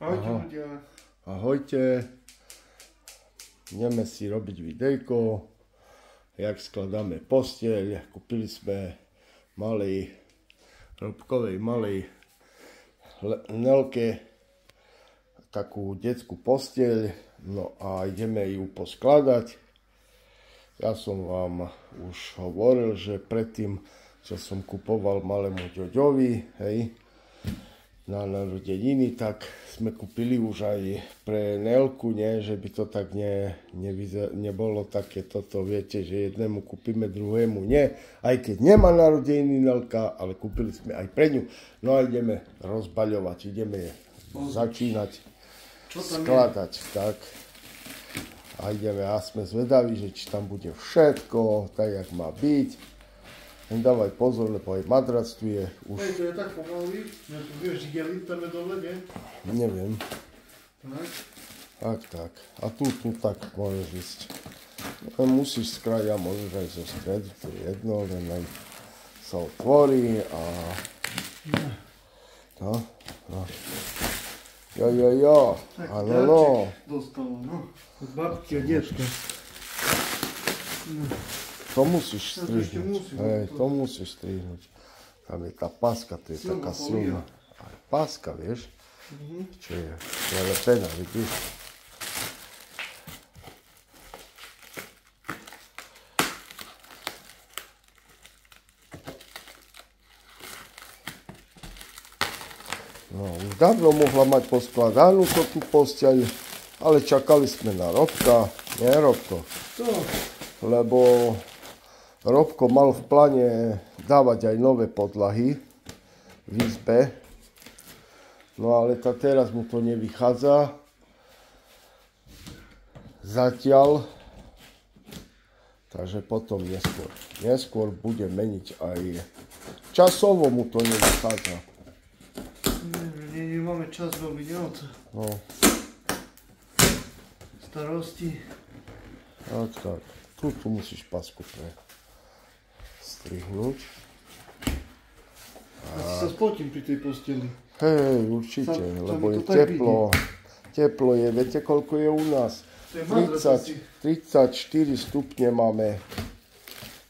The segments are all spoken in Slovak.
Ahojte ľudia. Ahojte. Ideme si robiť videjko, jak skladáme posteľ. Kúpili sme Robkovej malej Nelke takú detskú posteľ. No a ideme ju poskladať. Ja som vám už hovoril, že predtým, čo som kupoval malému ďoďovi, hej, na narodeniny, tak sme kúpili už aj pre Nelku, nie? Že by to tak nebolo také toto, viete, že jednému kúpime, druhému nie. Aj keď nemá narodeniny Nelka, ale kúpili sme aj pre ňu. No a ideme rozbaľovať, ideme začínať skladať, tak. A ideme, a sme zvedaví, že či tam bude všetko, tak jak má byť. Len dávaj pozor, lebo aj madrac tu je už... Hej, to je tak pomaly, ja tu vieš, dieliť tam je dole, nie? Neviem. Tak. Tak. A tu tak môžeš ísť. Len musíš skráť a môžeš aj zo stredu, to je jedno, len aj sa otvorí a... No. Jo. Áno, no. Dostalo, no. Od babky a detka. No. To musíš strihnúť. Hej, to musíš strihnúť. Tam je tá páska, to je taká silná. Aj páska, vieš? Čo je lepená, vidíš? No, už dávno mohla mať poskladanú tú posteľ, ale čakali sme na Robka. Nie, Robko? To. Lebo Robko mal v pláne dávať aj nové podlahy v izbe. No ale teraz mu to nevychádza. Zatiaľ. Takže potom neskôr. Neskôr bude meniť aj... Časovo mu to nevychádza. Nemáme čas robiť, no. Starosti. Tak. Tu musíš pasku strihnúť. A si sa spotím pri tej posteli. Hej, určite, lebo je teplo. Teplo je, viete koľko je u nás? 34 stupne máme.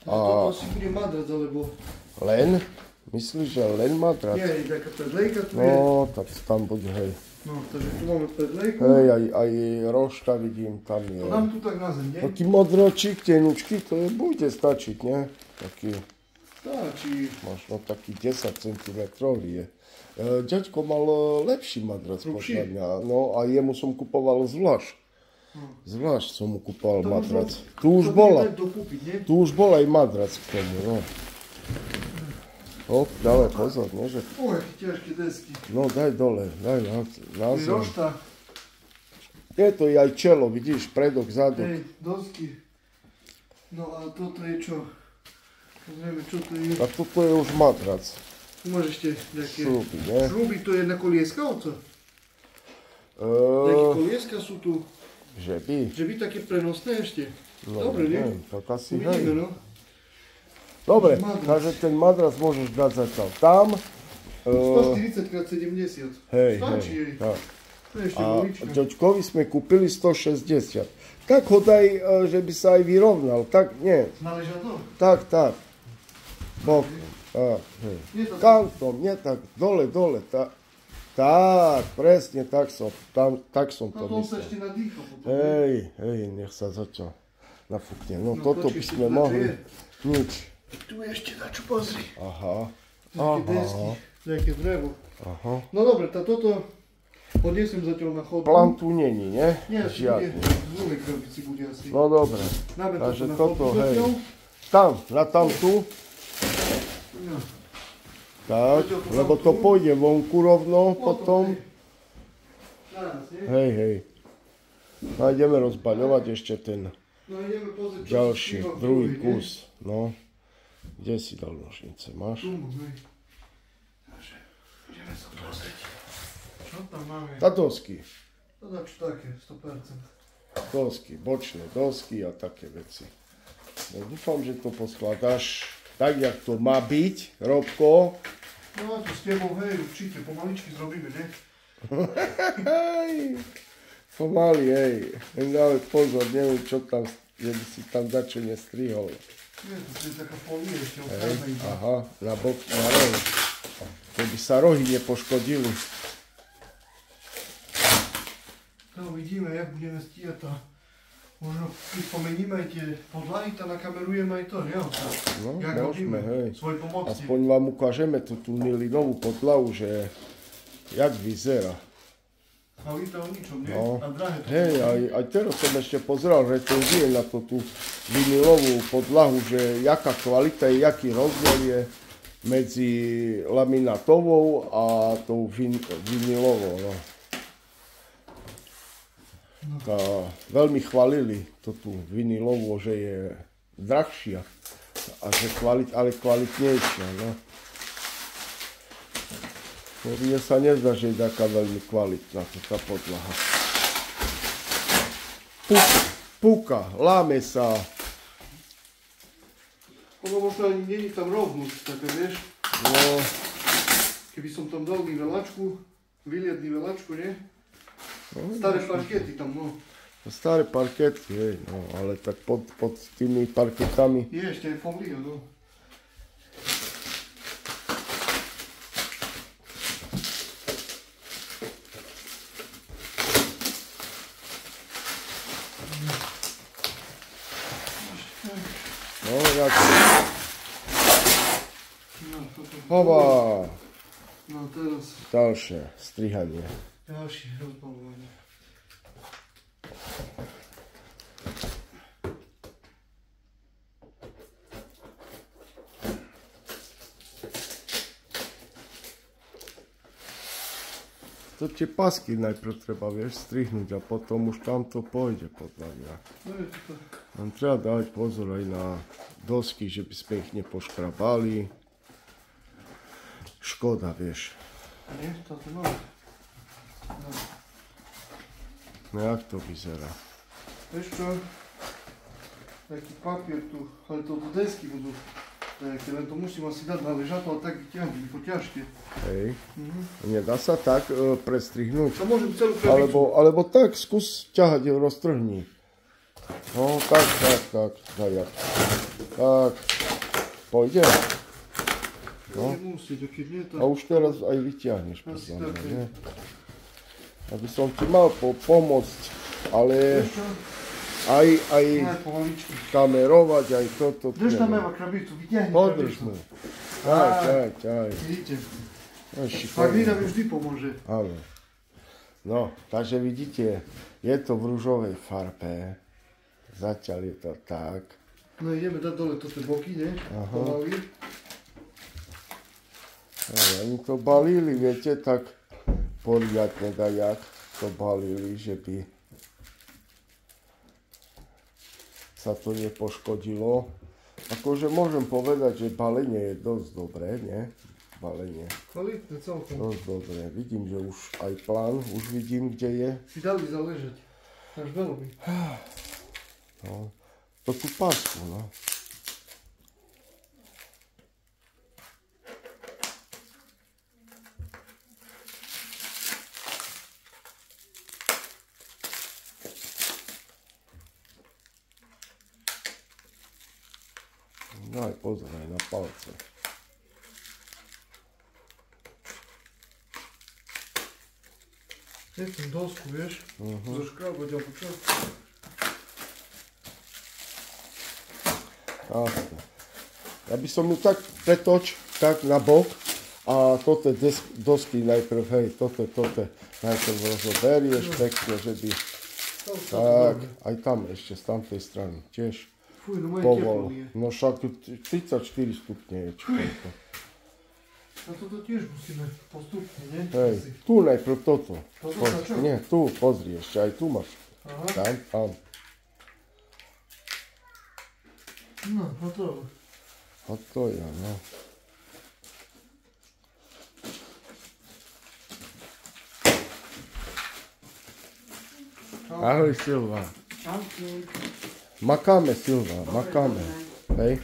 A to asi bude madrac, alebo... Len? Myslíš, že len madrac? Nie, taká predlejka tu je. No, tak tam bude, hej. No, takže tu máme predlejku. Hej, aj rožka vidím, tam je. To dám tu tak na zem, nie? Taký modročík, tenučky, to bude stačiť, nie? Taký... Stačí. Možno taký 10 cm je. Ďaďko mal lepší madrac podľa mňa. No a jemu som kupoval zvlášť. Zvlášť som mu kupoval madrac. Tu už bola. Tu už bol aj madrac k tomu, no. Hop, dávaj pozor, nie? Že... Oj, ťažké desky. No daj dole, daj na zem. Rošta. Je to aj čelo, vidíš, predok, zadok. Hej, dosky. No a toto je čo? Pozrieme, čo to je. A toto je už matrac. Tu máš ešte nejaké... Šruby, nie? Šruby, to je na kolieska, oco? Nejaké kolieska sú tu. Že by? Že by také prenosné ešte. No, dobre, nie? Tak asi uvidíme, hej. No. Dobre, takže ten madrac môžeš dať zatiaľ tam. 140x70. Hej, stačí jej. Tak. To je ešte A volička. ďoďkovi sme kúpili 160. Tak ho daj, že by sa aj vyrovnal. Tak, nie. Naleža to? Tak. Bokom. Tak, hej. Kantom, nie tak. Dole. Tak, presne, tak som to No to sa myslel. ešte nadýcha potom. Hej, nech sa zatiaľ nafúkne. No toto by sme mohli. Nič. Tu je ešte na čo pozri. Aha. Nejaké desky, nejaké drevo. Aha. No dobre, toto odnesem zatiaľ na chodbu. Plán tu není, nie? Nie, Žiadny. v druhej krabici bude asi. No dobre. Dáme Takže na toto, chodbu hej. zatiaľ. Tam, na tam tu. No. Tak, lebo to pôjde vonku rovno potom. Naraz, nie? Hej. A ideme rozbaľovať ešte ten No ideme pozrieť, čo ďalší, sa druhý nie? kus. No. Kde si dal nožnice? Máš? Tu mám, hej. Takže ideme sa pozrieť. Čo tam máme? Tá dosky. To dačo také, 100%. Dosky, bočné dosky a také veci. No, dúfam, že to poskladáš tak, jak to má byť, Robko. No a to s tebou, hej, určite, pomaličky zrobíme, ne? Pomaly, hej. Len dávaj pozor, neviem čo tam, že by si tam dačo nestrihol. Nie, to je taká folia ešte Hej, okáza iba. aha, na bok, na roh. Keby sa rohy nepoškodili. To uvidíme, jak budeme stíhať a možno keď pomeníme aj tie podlahy, to nakamerujeme aj to, ne? No, Jak môžeme, robíme, hej. svoj pomocný. Aspoň vám ukážeme tú novú podlahu, že jak vyzerá. A vy to o ničom, nie? No. A drahé to. Hej, aj teraz som ešte pozeral recenzie na tú vinilovú podlahu, že jaká kvalita je, jaký rozdiel je medzi laminátovou a tou vinilovou. No. A veľmi chválili tú vinilovú, že je drahšia, a že ale kvalitnejšia. No. Mne sa nezdá, že je taká veľmi kvalitná tá podlaha. Púka, láme sa. Ono možno ani nie je tam rovnúť, také vieš. No, Keby som tam dal nivelačku, vyliať nivelačku, nie? no, Staré parkety tam, no. staré parkety, hej, no, ale tak pod tými parketami. Je ešte aj folia, no. No, jak No, toto. Hoba, No teraz ďalšie strihanie. ďalšie rozbalovanie. To tie pasky najprv treba, vieš, strihnúť a potom už tam to pôjde podľa mňa. No je to tak. Nám treba dávať pozor aj na dosky, že by sme ich nepoškrabali. Škoda, vieš. Nie, toto máme. No. No jak to vyzerá? Vieš čo? Taký papier tu, ale to do desky budú. Také, len to musím asi dať na ležadlo a tak vyťahnuť, po ťažké. Hej. Nedá sa tak prestrihnúť? To môžem celú krabicu. Alebo tak, skús ťahať, roztrhni. No, tak, dajak. Tak, pôjde. No. Nemusí, to keď nie, to... A už teraz aj vyťahneš, Asi podľa mňa, tak, nie? Aby som ti mal pomôcť, ale Vieš čo? aj Aj pomaličky. kamerovať, aj toto. Drž tam neviem. Eva krabicu, vyťahni Podrž krabicu. mu. Aj. Vidíte, Aj, Magnina mi vždy pomôže. Áno. No, takže vidíte, je to v ružovej farbe. Zatiaľ je to tak. No ideme dať dole toto boky, ne? Aha. Pomaly. Oni to balili, viete, tak poriadne dajak to balili, že by sa to nepoškodilo. Akože môžem povedať, že balenie je dosť dobré, nie? Balenie. Kvalitné celkom. Dosť dobré. Vidím, že už aj plán, už vidím, kde je. Si dali zaležať. Až veľmi. No, to tú pásku, no. No aj pozor aj na palce. Nechcem dosku, vieš? Zo škrabať, alebo čo? Jasne. Ja by som ju tak pretoč, tak na bok a toto dosky najprv, hej, toto najprv rozoberieš pekne, že by, tak, aj tam ešte z tamtej strany, tiež Fuj, no moje povol. teplo je. No však tu 34 stupne je, či koľko. A toto tiež musíme postupne, nie? Hej, Asi. tu najprv toto. Toto sa čo? Nie, tu, pozri, ešte aj tu máš. Aha. Tam. No, hotovo. A to je, no. Ahoj Silva. Čauky. Makáme Silva, makáme. Hej.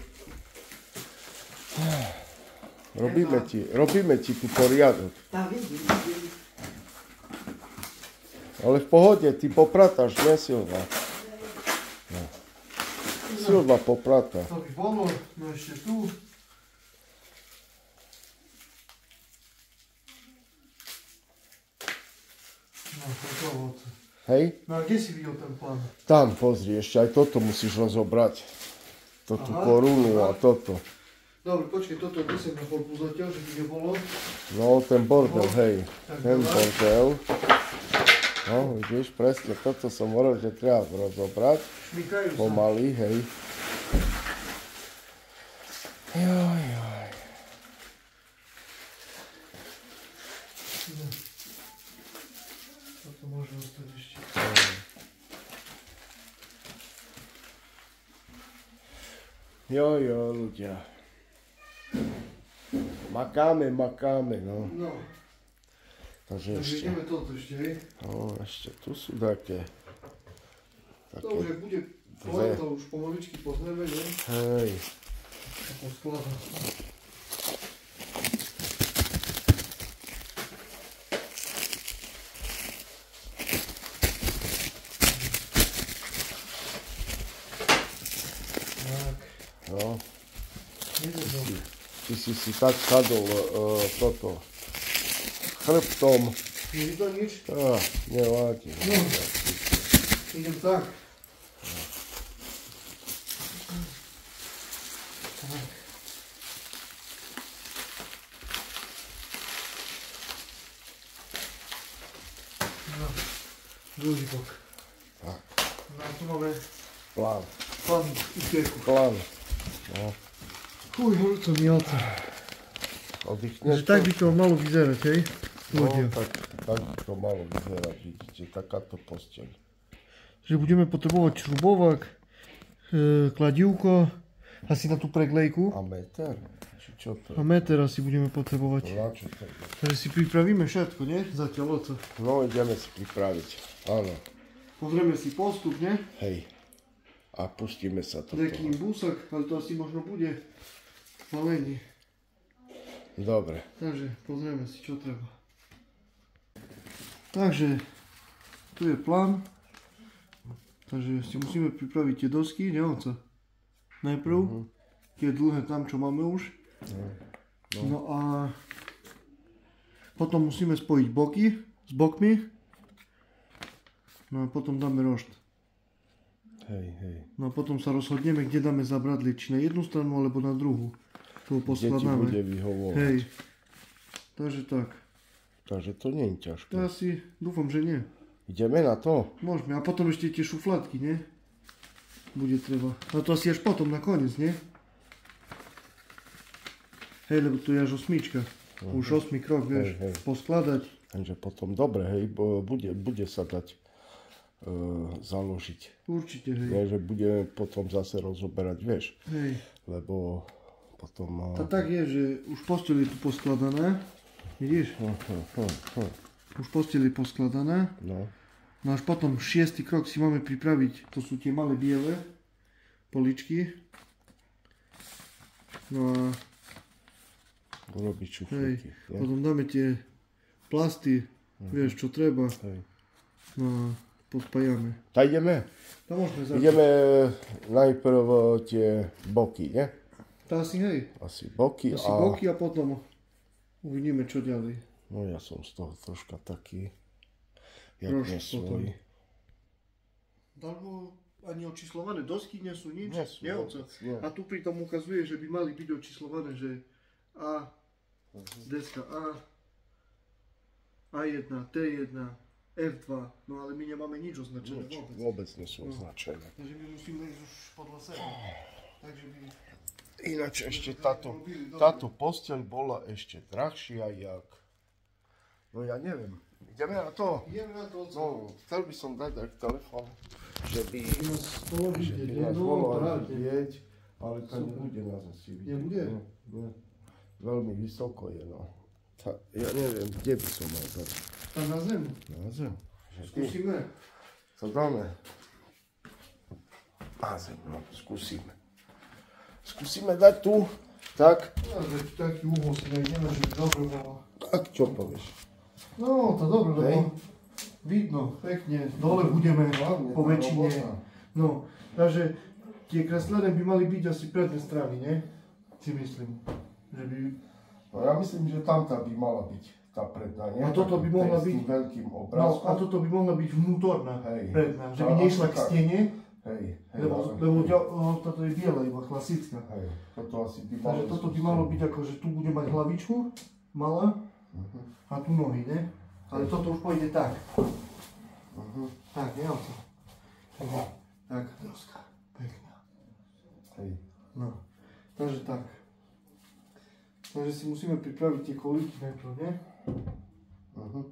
Robíme ti tu poriadok. Tá vidím. Ale v pohode, ty popratáš, nie Silva? No. Silva popratá. To by bolo, no ešte tu. No, hotovo. Hej? No a kde si videl ten plán? Tam, pozri, ešte aj toto musíš rozobrať. Toto Aha, korunu a aha. toto. Dobre, počkej, toto 10 na polku zatiaľ, že by nebolo. No, ten bordel, hej. Tak Ten dobre. bordel. No, vidíš, presne toto som hovoril, že treba rozobrať. Šmykajú sa. Pomaly, hej. Joj, joj. No. Toto môže ostať ešte. Joj, ľudia. Makáme, no. No, Takže takže ešte. ideme toto ešte, hej. No, ešte tu sú také. To už ak bude dve. to už pomaličky pozrieme, ne? Hej. A poskladá. Tak, No, ide to. ty si tak sadol toto chrbtom. Nie je to nič? Nevadí. No. Idem tak. Tak. No, druhý bok. Tak. No a tu máme Plán. plán utieku. Plán. No, Uj, horúco mi oca. oddychneš Takže tak by to malo vyzerať, hej? No, Ľudia. tak by to malo vyzerať, vidíte, takáto posteľ. Že budeme potrebovať šrubovák, kladívko, asi na tú preglejku. A meter? Či čo to A je? meter asi budeme potrebovať. Na čo to je? Takže si pripravíme všetko, nie? Zatiaľ oco. No, ideme si pripraviť. Áno, Pozrieme si postup, nie? hej. A pustíme sa to. Nejaký búsak, ale to asi možno bude malenie. Dobre. Takže pozrieme si, čo treba. Takže, tu je plán. Takže si musíme pripraviť tie dosky, nie oco? Najprv. Tie dlhé tam, čo máme už. No a potom musíme spojiť boky s bokmi. No a potom dáme rošt. Hej. No a potom sa rozhodneme, kde dáme zabradlie, či na jednu stranu alebo na druhú. Tu ho Kde ti poskladáme. bude vyhovovať. Hej. Takže tak. Takže to nie je ťažké. To asi, dúfam, že nie. Ideme na to? Môžeme. A potom ešte tie šuflátky, nie? Bude treba. A to asi až potom, nakoniec, nie? Hej, lebo tu je až 8. Už 8 krok, vieš, Hej. poskladať. Takže potom dobre, hej, bude sa dať založiť. Určite, hej. Nie, že budeme potom zase rozoberať, vieš, Hej. lebo potom... A tak je, že už posteľ je tu poskladané. Vidíš? Už posteľ je poskladané. No, No až potom 6. krok si máme pripraviť. To sú tie malé biele poličky. No a urobiť hej, šuflíky. nie? potom dáme tie plasty, vieš čo treba. Hej. No a pospájame. Tak ideme? To môžeme začať. Ideme najprv tie boky, nie? To asi hej. Asi boky Asi a... boky a potom uvidíme čo ďalej. No ja som z toho troška taký, jak Trošku nesvoj. Dalgo ani očíslované dosky nie sú nič. Nie sú Nie, vôbec, oco? nie. A tu pritom ukazuje, že by mali byť očíslované, že A, deska A, A1, T1, F2, no ale my nemáme nič označené Nič, vôbec. vôbec nie sú No. označené. Takže my musíme ísť už podľa seba. Takže my... Ináč ešte táto posteľ bola ešte drahšia jak... No ja neviem. Ideme na to? Ideme na to, No, chcel by som dať aj telefón, že by nás bolo že vidieť, by nie? nás No, bolo aj právne. vidieť, ale to Super. nebude nás asi vidieť. Nebude? No, no. Veľmi vysoko je, no. Ja neviem, kde by som mal dať. Tam na zem. Na zem. Že ty, Skúsime. co dáme? Na zem, no, skúsime. Skúsime dať tu, tak. No, veď taký úhol si nájdeme, že by dobre bolo. Tak, čo povieš? No, to dobre, Hej. lebo vidno pekne, dole budeme po väčšine. No, takže tie kreslené by mali byť asi predné strany, nie? Si myslím. Že by... No ja myslím, že tamta by mala byť tá predná, nie? A toto by mohla byť... S tým veľkým No, obrázkom. a toto by mohla byť vnútorná predná, že by No, nešla k tak. stene, Hej, lebo toto je biela, iba klasická. Hej, toto asi by malo... Takže toto by malo byť ako, že tu bude mať hlavičku, malá, a tu nohy, ne? Ale toto už pôjde tak. Tak, nie o to. Tak, doska, pekná. Hej. No, takže tak. Takže si musíme pripraviť tie kolíky najprv, nie? No.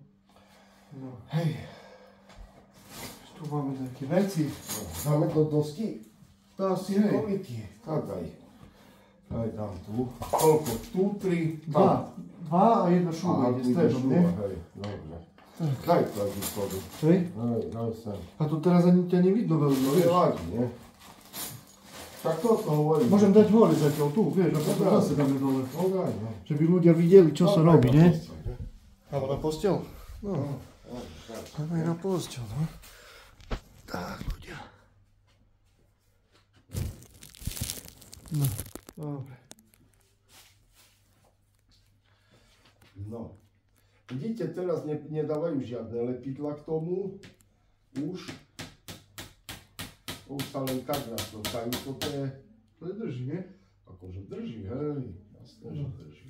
Hej. Tu máme také veci. Dáme do dosky? Tá si, hej. Kolíky. Tak daj. Daj, dám tu. Koľko? Tu, 3, Dva a jedna šuba ide stredom, nie? Hej, dobre. Daj to aj východu. Hej? Daj sem. A to teraz ani ťa nevidno veľmi, To vieš? je ladí, nie? Tak toto hovorím. Môžem dať hore zatiaľ tu, vieš, a potom zase dáme dole. No daj, no. Že by ľudia videli, čo sa robí, nie? ne? Alebo na posteľ? No. Tak. Dáme aj na posteľ, no. Tak, ľudia. No, dobre. No. Vidíte, teraz nedávajú žiadne lepidla k tomu. Už sa len tak naslokajú. Toto je... To je drží, nie? Akože drží, hej. Jasné, že drží.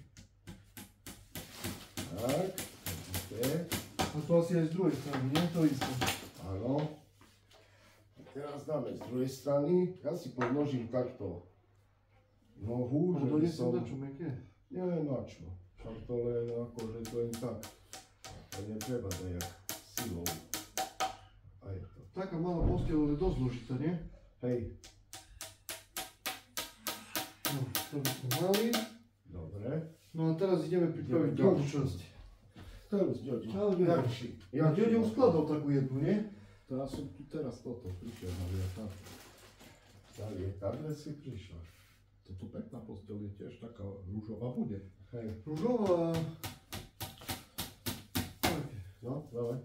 Tak. Vidíte. A to asi aj z druhej strany, nie? To isté. Áno. Teraz dáme z druhej strany. Ja si podložím takto nohu, A že to by nie som som... dačo meké. Nie, na čo. Však to len akože to jen tak. To netreba nejak silou. A je to. Taká malá posteľ je dosť zložitá, nie? Hej. No, to by sme mali. Dobre. No a teraz ideme pripraviť Ideme druhú ďalšiu. časť. Teraz ďoďo. Ale ďoďo. Jakši. Ja ďoďo uskladal takú jednu, nie? To ja som tu teraz toto prišiel na lietadlo. Na lietadle si prišiel. Toto pekná posteľ je tiež taká rúžová bude. Hej. Rúžová. Tak. No, dávaj.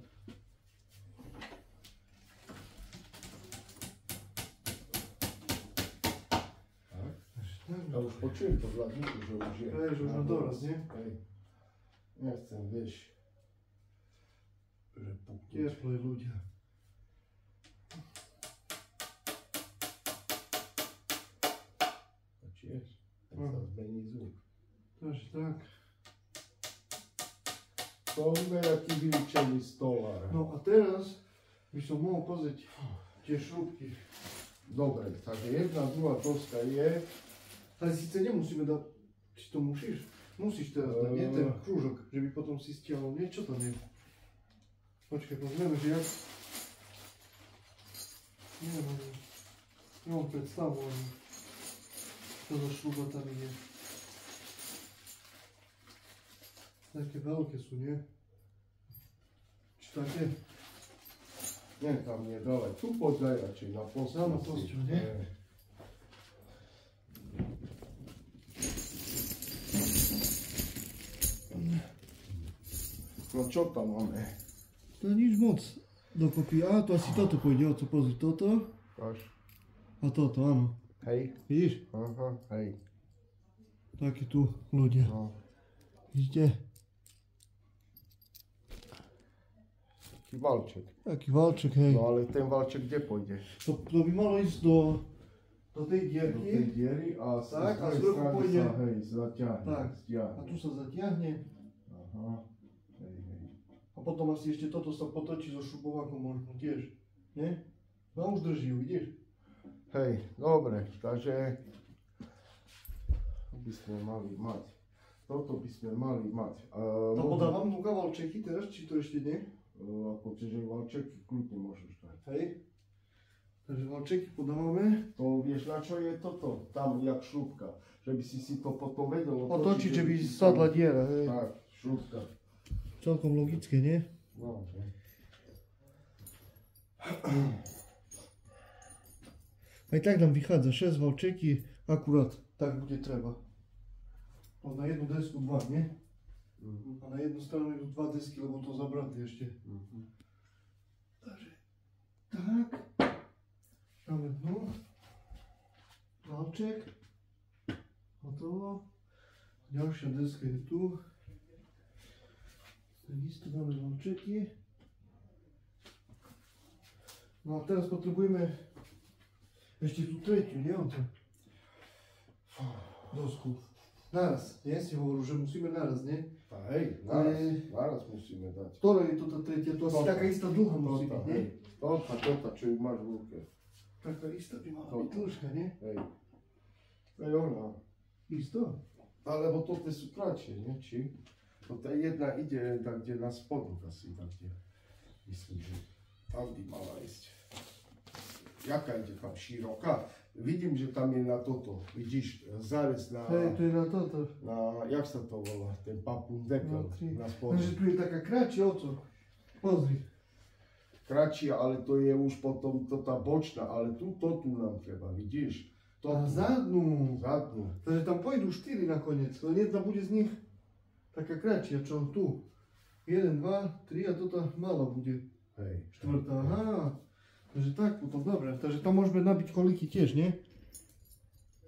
Tak. Ja už počujem to hladníku, že už je. Hej, že už má doraz, nie? Hej. Nechcem, vieš, že puknúť. Teplo je ľudia. A tiež, tak sa zmení zvuk. Takže tak. To je taký vyučený stolár. No a teraz by som mohol pozrieť tie šrúbky. Dobre, takže jedna, druhá doska je. Ale síce nemusíme dať, či to musíš? Musíš teraz dať, nie ten krúžok, že by potom si stiahol niečo tam je. Počkaj, pozrieme, že jak... Nemám predstavu ani, čo za šruba tam ide. Také veľké sú, nie? Či také? Nie, tam nie, dávaj, tu poď radšej na posteľ. Dám na posteľ, nie? No čo tam máme? To je nič moc. Dokopy, a to asi toto pôjde, o to pozri, toto Až. a toto, áno. Hej. Vidíš? Aha, hej. Takí tu ľudia. No. Vidíte? Taký valček. Taký valček, hej. No ale ten valček kde pôjde? To by malo ísť do tej Do tej dierky. diery a Tak, a z druhej vrchu strany pôjde. sa, hej, zaťahne. Tak. Stiahne. A tu sa zatiahne. Aha. Hej, hej. A potom asi ešte toto sa potočí so šupovákom možno tiež. Nie? No už drží ju, vidíš? Hej, dobre, takže by sme mali mať. Toto by sme mali mať. To podávam tu valčeky teraz, či to ešte nie? Ako čiže valčeky kľudne môžeš dať. Hej. Takže valčeky podávame. To vieš na čo je toto? Tam jak šrúbka. Že by si to potom vedel Otočiť, že by si sadla tam- diera, hej. Tak, šrúbka. Celkom logické, nie? No, hej. Aj tak nám vychádza 6 valčeky, akurát tak bude treba. Na jednu desku 2, nie? A na jednu stranu idú 2 desky, lebo to zabratí ešte. Takže tak. Dáme dno. Valček. Hotovo. Ďalšia deska je tu. Takisto dáme valčeky. No a teraz potrebujeme ešte tú tretiu, nie? Dosku. Naraz, nie? Si hovoril, že musíme naraz, nie? A hej, naraz musíme dať. Ktorá je to tá tretia? To asi taká istá dlhá musí byť, nie? Tota, čo ju máš v ruke. Taká istá by mala byť dĺžka, nie? Hej. To je ona. Isto? Alebo toto sú kratšie, nie? Či? Toto jedna ide tak, kde na spodok asi, tak kde. Myslím, že tam by mala ísť. Jaká ide tam široká? Vidím, že tam je na toto. Vidíš, zarez na... Hej, to je na toto. Na, jak sa to volá? Ten papun dekel na spodok. Takže tu je taká kratšia, oco. Pozri. Kratšia, ale to je už potom to tá bočná, ale tu nám treba, vidíš? A zadnú. Zadnú. Takže tam pôjdu 4 nakoniec, len jedna bude z nich taká kratšia, čo tu. 1, 2, 3 a toto malá bude. Hej. Štvrtá, aha. Takže tak potom, dobre. Takže tam môžeme nabiť kolíky tiež, nie?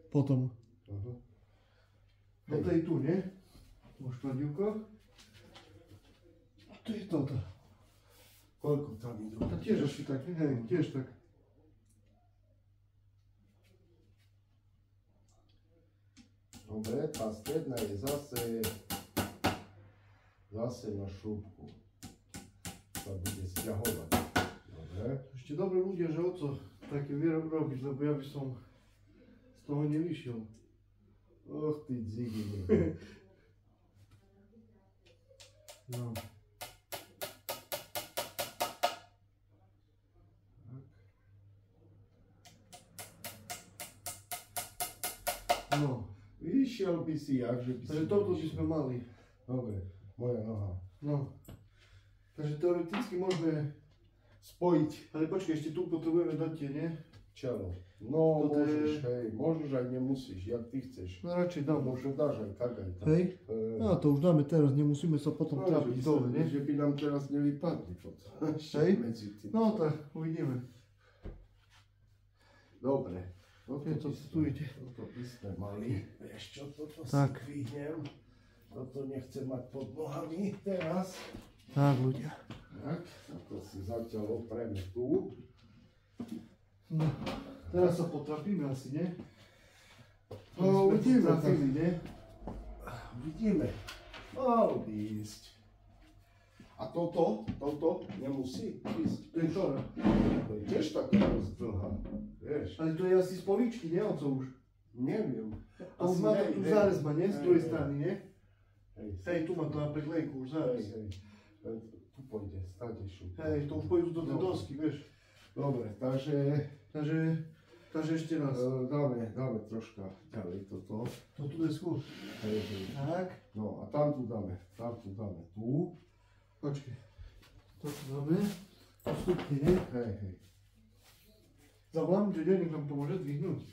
Potom. Toto je tu, nie? Už kladivko. A to je toto. Koľko tam idú? A tiež asi tak, hej, tiež tak. Dobre, tá stredná je zase na šrúbku. Sa bude stiahovať. Dobre. Ešte dobré ľudia, že oco také vie robiť, lebo ja by som z toho nevyšiel. Och, ty dzigi. No. No. Vyšiel by si, jakže by si... Takže toto by sme mali. Dobre, moja noha. No. Takže teoreticky môžeme... Spojiť Ale počkaj, ešte tu potrebujeme dať tie, nie? čelo. No, Toto môžeš, je- hej, môžeš aj nemusíš, jak ty chceš. No radšej dám. Možno dáš aj kagaj tam. Hej? No to už dáme teraz, nemusíme sa potom No, trápiť dole, nie? že by nám teraz nevypadli potom. Hej? Medzi tým. No tak, uvidíme. Dobre. Toto Je to, by sme- tu ide. Toto by sme mali. Vieš čo, toto Tak. si dvihnem. Toto nechcem mať pod nohami teraz. Tak, ľudia. Tak, toto si zatiaľ opreme tu. No, teraz sa potrapíme asi, nie? No, uvidíme. Trafili, nie? Uvidíme. Mal by ísť. A toto nemusí ísť. To je to. To je tiež taká dosť dlhá. Vieš, Ale to je asi z poličky, nie? Oco už. neviem. To už má to tu zárez ma, nie? Z druhej strany, nie? Hej, Hej, tu má to na preklejku už zárez. hej. Tu pôjde, stade šup. Hej, to už pôjdu do tej dosky, vieš. Dobre, takže Takže ešte raz. dáme troška ďalej toto. To tu desku. Hej, hej. Tak. No a tam tu dáme tu. Počkej. To tu dáme. Postupne, nie? Hej, hej. Zavolám, že denník nám pomôže dvihnúť.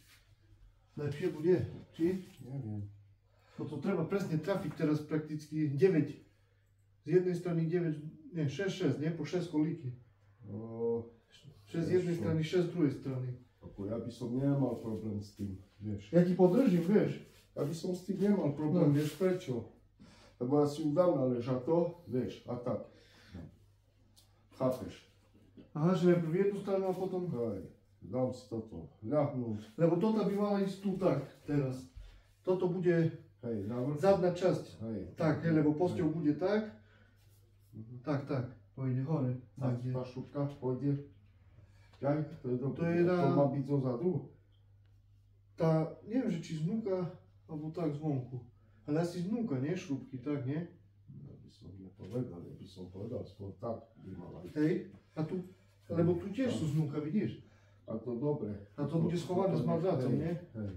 Lepšie bude, či? Neviem. Toto treba presne trafiť teraz prakticky 9. Z jednej strany 9, nie, 6, nie? Po 6 kolíky. No, 6 z jednej strany, 6 z druhej strany. ako ja by som nemal problém s tým, vieš. Ja ti podržím, vieš. Ja by som s tým nemal problém, No. vieš prečo? Lebo ja si ju dám na ležato, vieš, a tak. Chápeš? Aha, že najprv jednu stranu a potom... Hej, dám si toto, ľahnúť, Lebo toto by mala ísť tu tak, teraz. Toto bude hej, navrch. zadná časť. Hej. Tak, hej, lebo posťou bude tak. Tak, pôjde hore. Tak, Tak je. tá šupka pôjde. Ďaj, to je dobré. To je na- To má byť zo zadu? Tá, neviem, že či znúka, alebo tak zvonku. Ale asi znúka, nie? Šrúbky, tak, nie? Ja by som nepovedal, ja by som povedal, skôr tak by mala ísť. Hej, a tu, lebo tu tiež sú znúka, vidíš? A to dobre. A to bude schované s madracom, Hej, nie? Hej,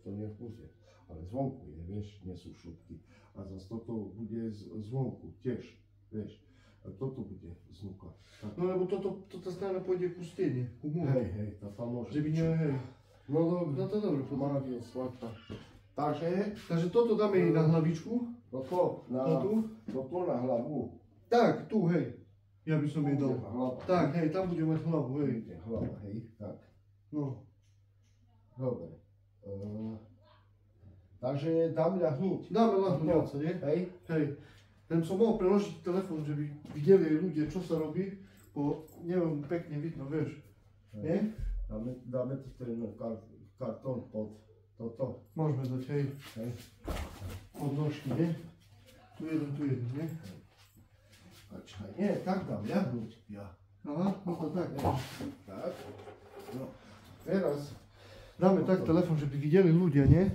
to nech bude. Ale zvonku je, vieš, nie sú šupky. A zase toto bude zvonku tiež, vieš. A toto bude znúka. Tak. No lebo toto strana pôjde ku stene, ku múru. Hej, tá tam môže Že by nie, hej. No dobre, No to dobre, potom. pomáhaj svata. Takže, Takže toto dáme jej na hlavičku. toto na hlavu. Tak, tu, hej. Ja by som jej dal. Hlava. Tak, hej, tam bude mať hlavu, hej. Hlava, hej, tak. No. Dobre. Takže dám ľahnúť. Dáme ľahnúť oca, nie? Hej. Hej. Ten som mohol preložiť telefón, že by videli aj ľudia, čo sa robí, bo neviem, pekne vidno, vieš. Nie? Dáme tu ten kartón pod toto. Môžeme dať, hej. Hej. Pod nožky, nie? Tu jeden, nie? Počkaj, nie, tak dám ľahnúť. Ja. Aha, no to tak. Tak. No. Teraz. Dáme tak telefón, že by videli ľudia, nie?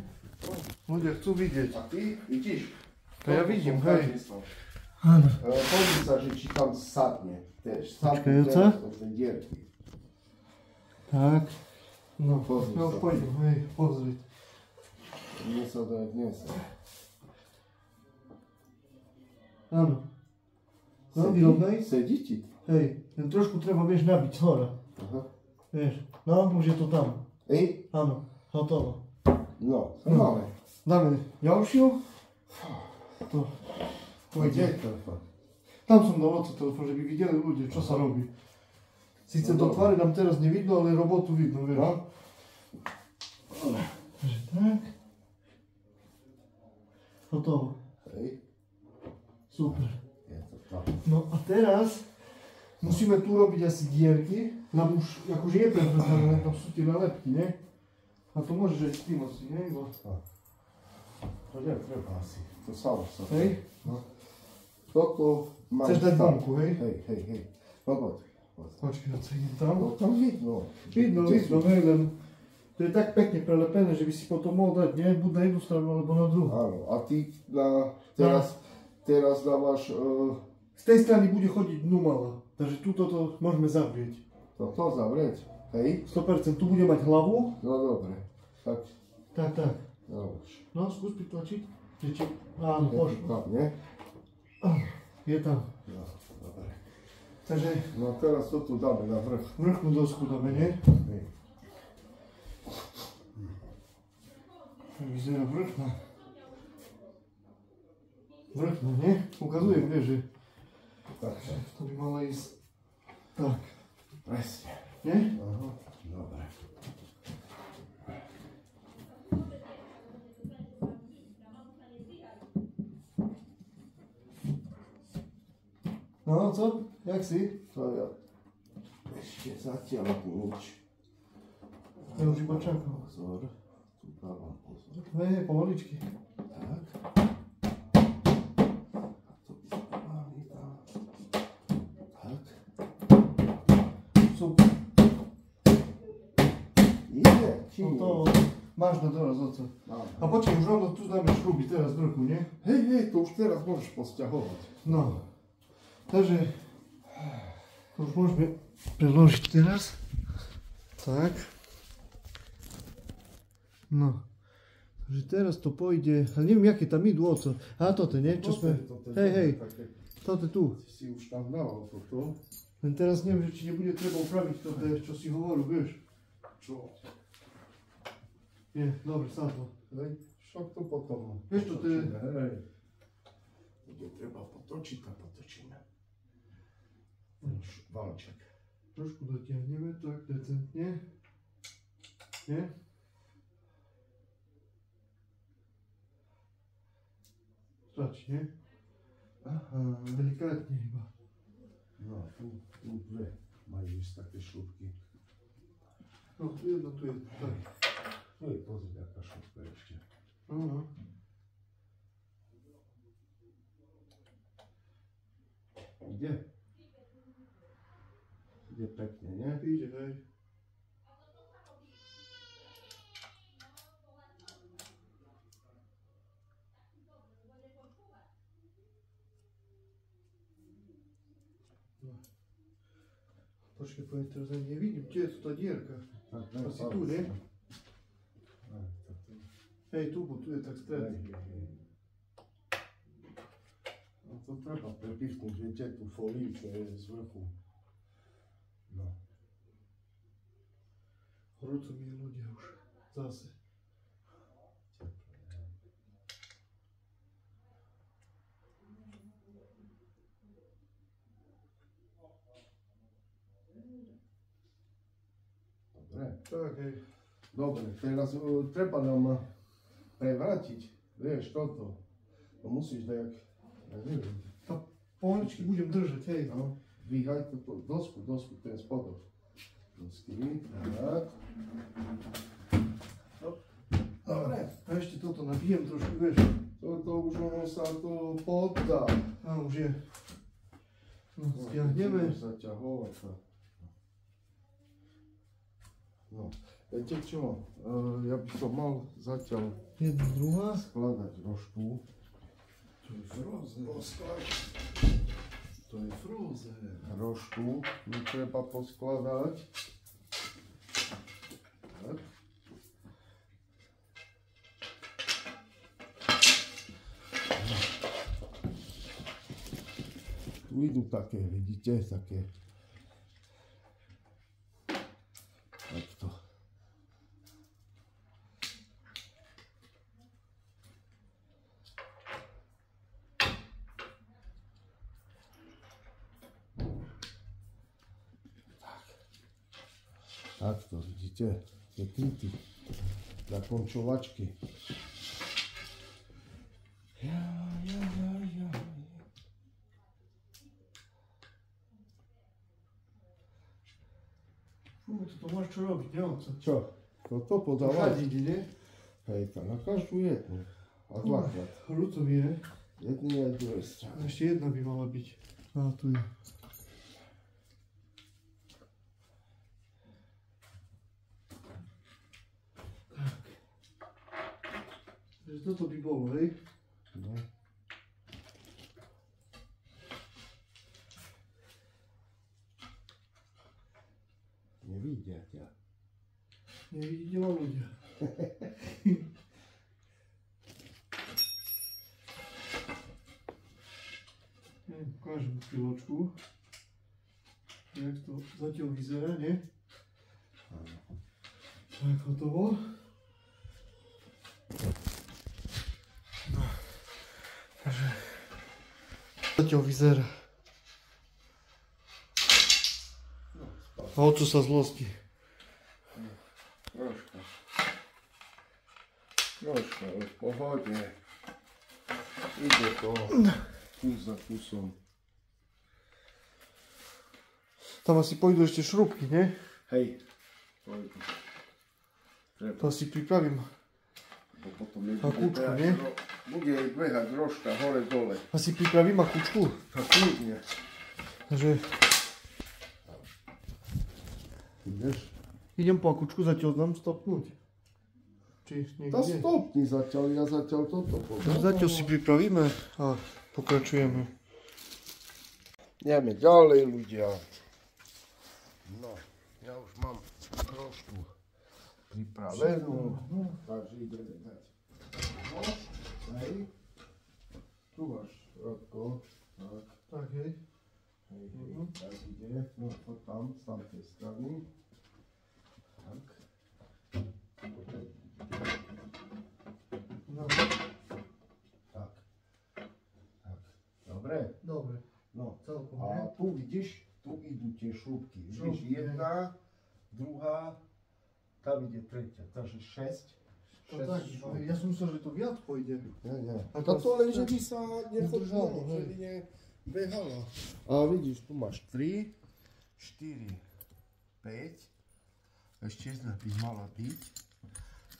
Ľudia chcú vidieť. A ty vidíš? To ja vidím, hej. Áno. Pozri sa, že či tam sadne. Počkaj, oca. Do tej dierky. Tak. No, Pozri no sa. poďme, hej, pozrieť. Nie sa dá, nie sa. Áno. No, vyrovnaj. Sedí ti? Hej, len trošku treba, vieš, nabiť z hora. Aha. Vieš, no, už je to tam. Ej, Áno, hotovo. no, No. máme. Dáme ďalšiu. To. Kde Pôjde. je telefón? Tam som dal oca telefón, že by videli ľudia, čo sa robí. Sice do tváre nám teraz nevidno, ale robotu vidno, vieš. No. Takže tak. Hotovo. Hej, Super. je to tam. No a teraz musíme tu robiť asi dierky. Nám už akože je prevzané, len tam sú tie nalepky, nie? A to môžeš aj s tým asi, nie? Bo... To netreba asi. To samo sa. Hej? No. Toto máš Chceš dať tam. vonku, hej? Hej. No poď. Počkaj, no co idem tam? No tam vidno. Vidno, Kde vidno, sú? hej, len to je tak pekne prelepené, že by si potom mohol dať, nie? Buď na jednu stranu, alebo na druhú. Áno, a ty teraz dávaš Z tej strany bude chodiť dnu mala, takže túto to môžeme zavrieť. toto zavrieť. Hej? 100%, tu bude mať hlavu. No dobre. Tak, Tak. no už. No, skús pritlačiť. Že či... Áno, Je to pošlo. tam, nie? Je tam. No, dobre. Takže No teraz to tu dáme na vrch. vrchnú dosku dáme, nie? Hej. Vyzerá vrchná. Vrchná, nie? Ukazujem, vieš, že Takže, to by mala ísť tak, presne. nie? Aha, dobre. No, co? Jak si? To ja ešte zatiaľ nič. Ja už iba čakám. Pozor, tu dávam pozor. Hej, pomaličky. Tak. A to by sme mali tam. Tak. Super. Ide, či No nie? to máš na doraz, oco. Mám. A počkaj, už rovno tu dáme šruby teraz z vrchu, nie? Hej, to už teraz môžeš posťahovať. No. Takže to už môžeme preložiť teraz. Tak. No. Takže teraz to pôjde, ale neviem, aké tam idú, oco. A toto, nie? Čo sme... Hej. Toto tu. Ty si už tam dal toto. Len teraz neviem, že či nebude treba upraviť to, čo si hovoril, vieš. Čo? Je, dobre, sadlo. Hej, však to potom. Vieš čo, to je... Hej. Bude treba potočiť a potočíme. Valček. Trošku dotiahneme, tak decentne. Nie? Stačí, nie? Aha. Delikátne iba. No, tu dve majú ísť také šlupky. No, tu jedno, tu jedno, tak. No je pozri, aká šlupka ešte. No. Ide? Ide pekne, nie? Ide, hej. No. Počkaj, poviem, teraz ani nevidím, kde je tu tá dierka. Tak, Asi tu, nie? Hej, tu, bo tu je tak stred. No to treba prepichnúť, viete, tú fóliu, čo je z vrchu. No. Horúco mi je ľudia už. Zase. Dobre. Tak, hej. Dobre, teraz treba nám prevrátiť, vieš, toto. To musíš dať, ja neviem. A pomaličky budem držať, hej. No, dvíhaj toto, dosku, ten spodok. Dosky, tak. Dobre. A ešte toto nabijem trošku, vieš. Toto už ono sa to poddá. A už je. No, stiahneme. Zaťahovať sa. No, viete čo? Ja by som mal zatiaľ Jedna, druhá. skladať rožku. To je frozen. To je frozen. Rožku mi treba poskladať. Tak. Tu idú také, vidíte, také. Takto. Takto, vidíte, tie kryty na končovačky. Ja. Fú, toto máš čo robiť, neoco. Čo? Toto podávať? Chadiť, nie? Hej, to na každú jednu. A dvakrát. Ľúto mi je. Jedný aj druhej A strany. ešte jedna by mala byť. A tu je. Tak. Takže toto by bolo, hej? No. Nevidia ťa. Nevidíte ma ľudia. Ukážem chvíľočku. Jak to zatiaľ vyzerá, nie? Tak, hotovo. No. Takže zatiaľ vyzerá. A oco sa zlosti. Troška, ale v pohode. Ide to kus za kusom. Tam asi pôjdu ešte šrúbky, nie? Hej, pojď. Treba. To si pripravím. Potom Akúčku, nie? Bude jej behať rožka hore dole. Asi pripravím akúčku. A kľudne. Takže Ideš? idem po akúčku, zatiaľ dám stopnúť. Či niekde? To stopni zatiaľ, ja zatiaľ toto podám. Zatiaľ si pripravíme a pokračujeme. Ideme ďalej, ľudia. No, ja už mám trošku pripravenú. Takže ideme dať nož. Hej. Tu máš, Radko. Tak, Tak, hej. hej, tak ide. No, to tam, z tamtej strany. Tak. No, Tak. Tak. Dobre. dobre. No. Celkom, A ne? tu vidíš, tu idú tie šrúbky. Vidíš, Šrúbky, jedna, druhá, tam ide tretia. Takže 6. To tak, ale ja som myslel, že to viac pôjde. Nie. A A to len, že tak- by sa Nedržalo, nechodilo, že hej. by nebehala. A vidíš, tu máš 3, 4, 5. Ešte jedna by mala byť.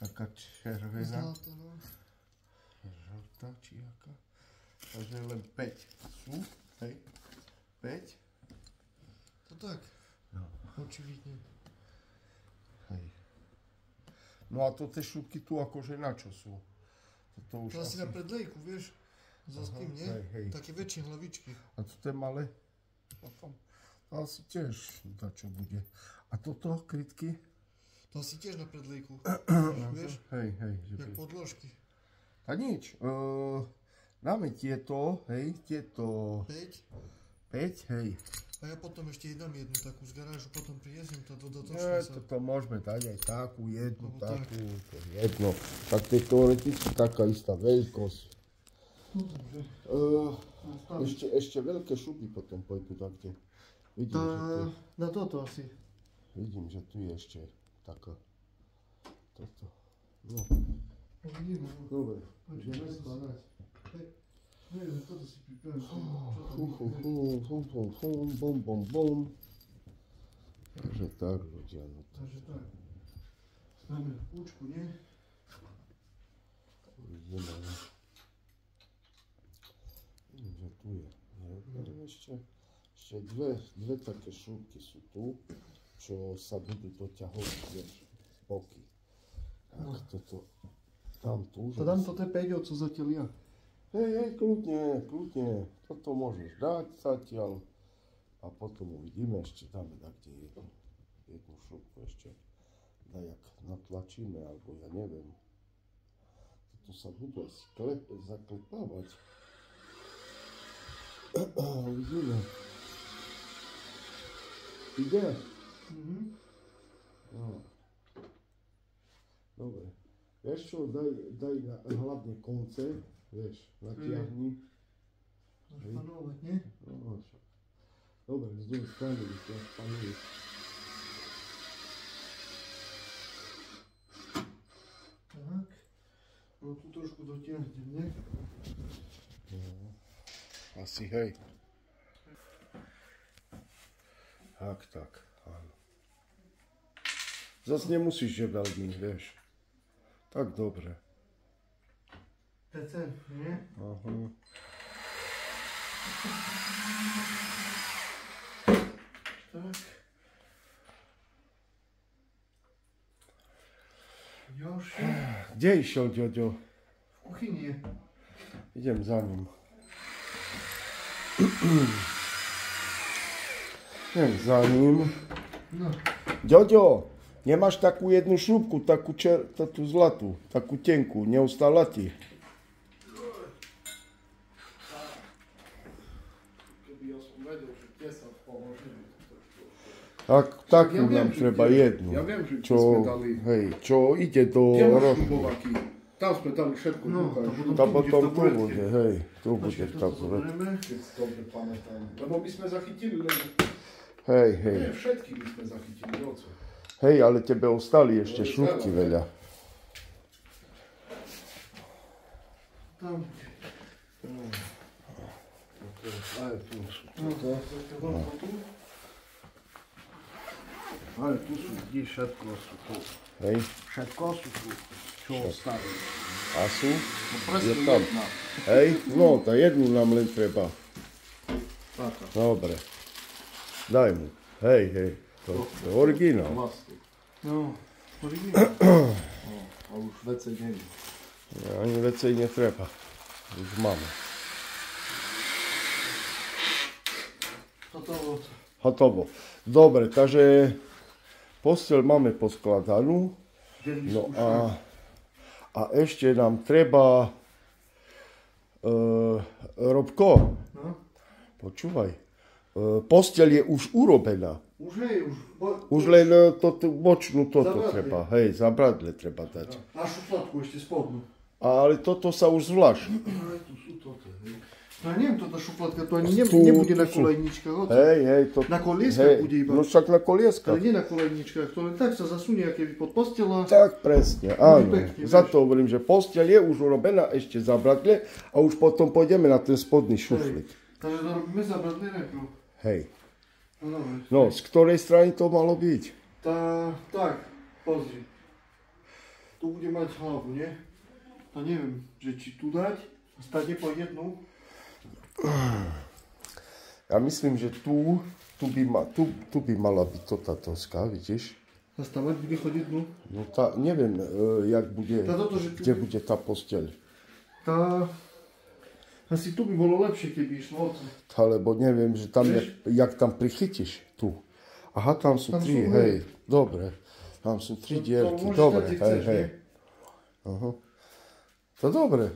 Taká červená. Zlato, no. Žltá či jaká. Takže len 5 sú. Hej. 5. To tak. No. Očividne. Hej. No a to tie šupky tu akože na čo sú? To už To asi na predlejku, vieš? Za Aha, tým, nie? hej. Také väčšie hlavičky. A to je malé? Potom. To asi tiež na čo bude. A toto, krytky? To asi tiež na predlejku. Vieš? Hej. Že Jak by... podložky. A nič. Dáme tieto, hej, tieto 5. 5, hej. A ja potom ešte dám jednu takú z garážu, potom prinesiem to Nie, dodatočne sa. toto môžeme dať aj takú, jednu, Alebo tak. takú, to je jedno. Tak to je teoreticky taká istá veľkosť. No dobre. Ešte veľké šupy potom pôjdu tak, kde vidím, že tu, Na toto asi. vidím, že tu je ešte taká. Toto. No, No vidíme, no. dobre. Počkaj, ideme skladať. Hej, neviem, toto si pripravím. Bum, bum, bum. Takže tak, ľudia, no to Takže tak. Máme kľúčku, nie? vidíme, no. Že tu je. Ešte dve také šúbky sú tu, čo sa budú doťahovať, vieš, boky. Tak toto, tam tu. To dám to tie 5 co zatiaľ ja. Hej, kľudne. Toto môžeš dať zatiaľ. A potom uvidíme, ešte dáme takde jednu šupku ešte. Dajak natlačíme, alebo ja neviem. Toto sa budú asi zaklepávať. Uvidíme. Ide? No. Dobre. Vieš čo, daj hlavne konce, vieš, natiahni. Našpanovať, nie? No, však. Dobre, z druhej strany by si našpanili. Tak. No tu trošku dotiahnem, nie? No, asi hej. Tak, áno. Zas nemusíš, že veľmi, vieš. Tak dobre. PC, nie? Aha. Tak. Ďalšie. Kde išiel Ďoďo? V kuchyni je. Idem za ním. Idem za ním. No. Ďoďo, nemáš takú jednu šľúbku, takú zlatú, takú tenkú, neustála ti? Keby ja som vedel, že tie sa položili. Takú Ja viem, nám že treba tie- jednu. ja viem, že čo, sme dali. hej, čo ide do Tie máš rožku. šubovaky. Tam sme dali všetko, No, ukáž. to A potom tu taburetke. bude, hej, tu bude Počkaj, to taburet. zoberieme. Keď si dobre pamätám. Lebo my sme zachytili, lebo Hej, nie všetky by sme zachytili, oco. hej, ale tebe ostali ešte No, šľúbky stále. veľa. Tam. Ale tu sú. No, tu. Ale tu sú, vidíš, všetko sú tu. Hej, Všetko sú tu. Čo ostali. a sú? No presne Je tam. jedna. Hej, no, tá jednu nám len treba. Taká. Dobre. Daj mu. Hej, to je originál. Vlastne. No, originál. A už vece nie je. Ani vecej netreba. Už máme. Hotovo. Dobre, takže posteľ máme poskladanú. No a ešte nám treba Robko, No. počúvaj, posteľ je už urobená. Už hej, už. Už len bočnú toto Zabradlie. treba, hej, zabradle treba dať. A šufladku ešte spodnú. Ale toto sa už zvlášť. No, tu sú toto, hej. No neviem, toto šufladka, to ani Tu nebude na sú. kolajničkách. Hej, to... Na kolieskách bude iba. No však na kolieskách. Ale nie na kolajničkách, to len tak sa zasunie, keby pod postela. Tak presne, áno. pekne, Za vieš. to hovorím, že posteľ je už urobená, ešte zabradle a už potom pôjdeme na ten spodný šuflík. Takže dorobíme zabradli najprv. Hej. No dobre. No, z ktorej strany to malo byť? Tak, pozri. Tu bude mať hlavu, nie? A neviem, že či tu dať, stane po jednu. Ja myslím, že tu by mala byť to tá toska, vidíš? Zastavať bude chodiť dnu. No neviem, jak bude, Toto, že tu- kde bude tá posteľ. Asi tu by bolo lepšie, keby išlo o to. Alebo neviem, že tam, Vieš? jak tam prichytíš, tu. Aha, tam sú Tam tri, sú, hej, dobre. Tam sú tri dierky, môžeš dobre, dať, kde hej, chceš, hej. nie? Aha. To dobre.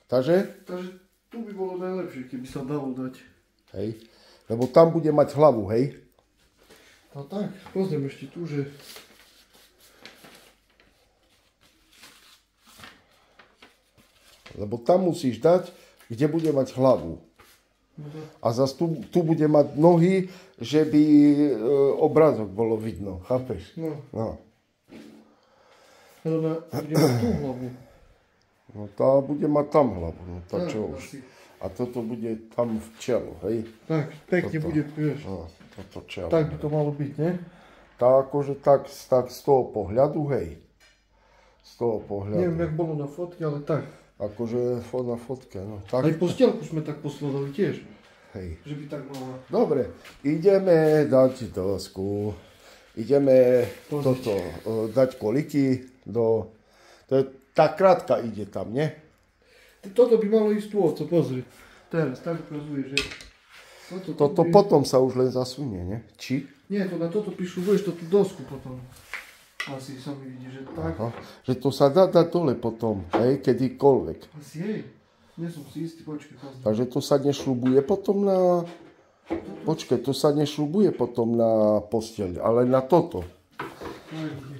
Takže, Takže tu by bolo najlepšie, keby sa dalo dať. hej, lebo tam bude mať hlavu, hej. No tak, pozriem ešte tu, že... Lebo tam musíš dať, kde bude mať hlavu. No tak. A zase tu bude mať nohy, že by obrázok bolo vidno, chápeš? No, No. Bude na tú hlavu. No tá bude mať tam hlavu, no tak Tak, čo už. asi. A toto bude tam v čelu, hej? Tak, pekne Toto. bude, vieš. No, toto čelo. Tak by to malo byť, ne? Tak akože tak z toho pohľadu, hej. Z toho pohľadu. Neviem, jak bolo na fotke, ale tak. Akože na fotke, no tak. Aj postielku sme tak poskladali tiež. Hej. Že by tak mala. Dobre, ideme dať dosku. Ideme toto, dať koliky do... Tá krátka ide tam, nie? Toto by malo ísť tu, oco, pozri. Teraz, tak ukazuje, že... Toto potom sa už len zasunie, nie? Či? Nie, to na toto píšu, vieš, to tú dosku potom. Asi sa mi vidí, že tak. Aha. Že to sa dá dať dole potom, hej, kedykoľvek. Asi hej. Nie som si istý, počkej, pozri. Takže to sa nešľubuje potom na... Počkej, to sa nešľubuje potom na posteľ, ale na toto. Tak,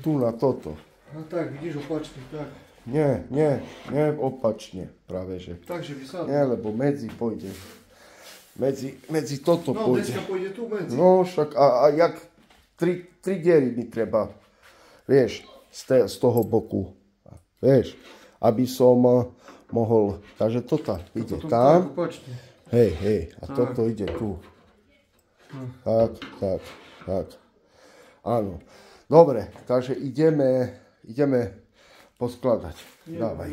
Tu na toto. no tak, vidíš, opačne, tak. Nie, opačne, práve že. Takže vysadne. Nie, lebo medzi pôjde. Medzi toto No, pôjde. dneska pôjde tu medzi. No však, a jak tri diery mi treba, vieš, z toho boku. Vieš, aby som mohol, takže toto ide Potom tam. tak, opačne. Hej, a Tak. toto ide tu. No. Tak. Áno. Dobre, takže ideme poskladať. Dávaj.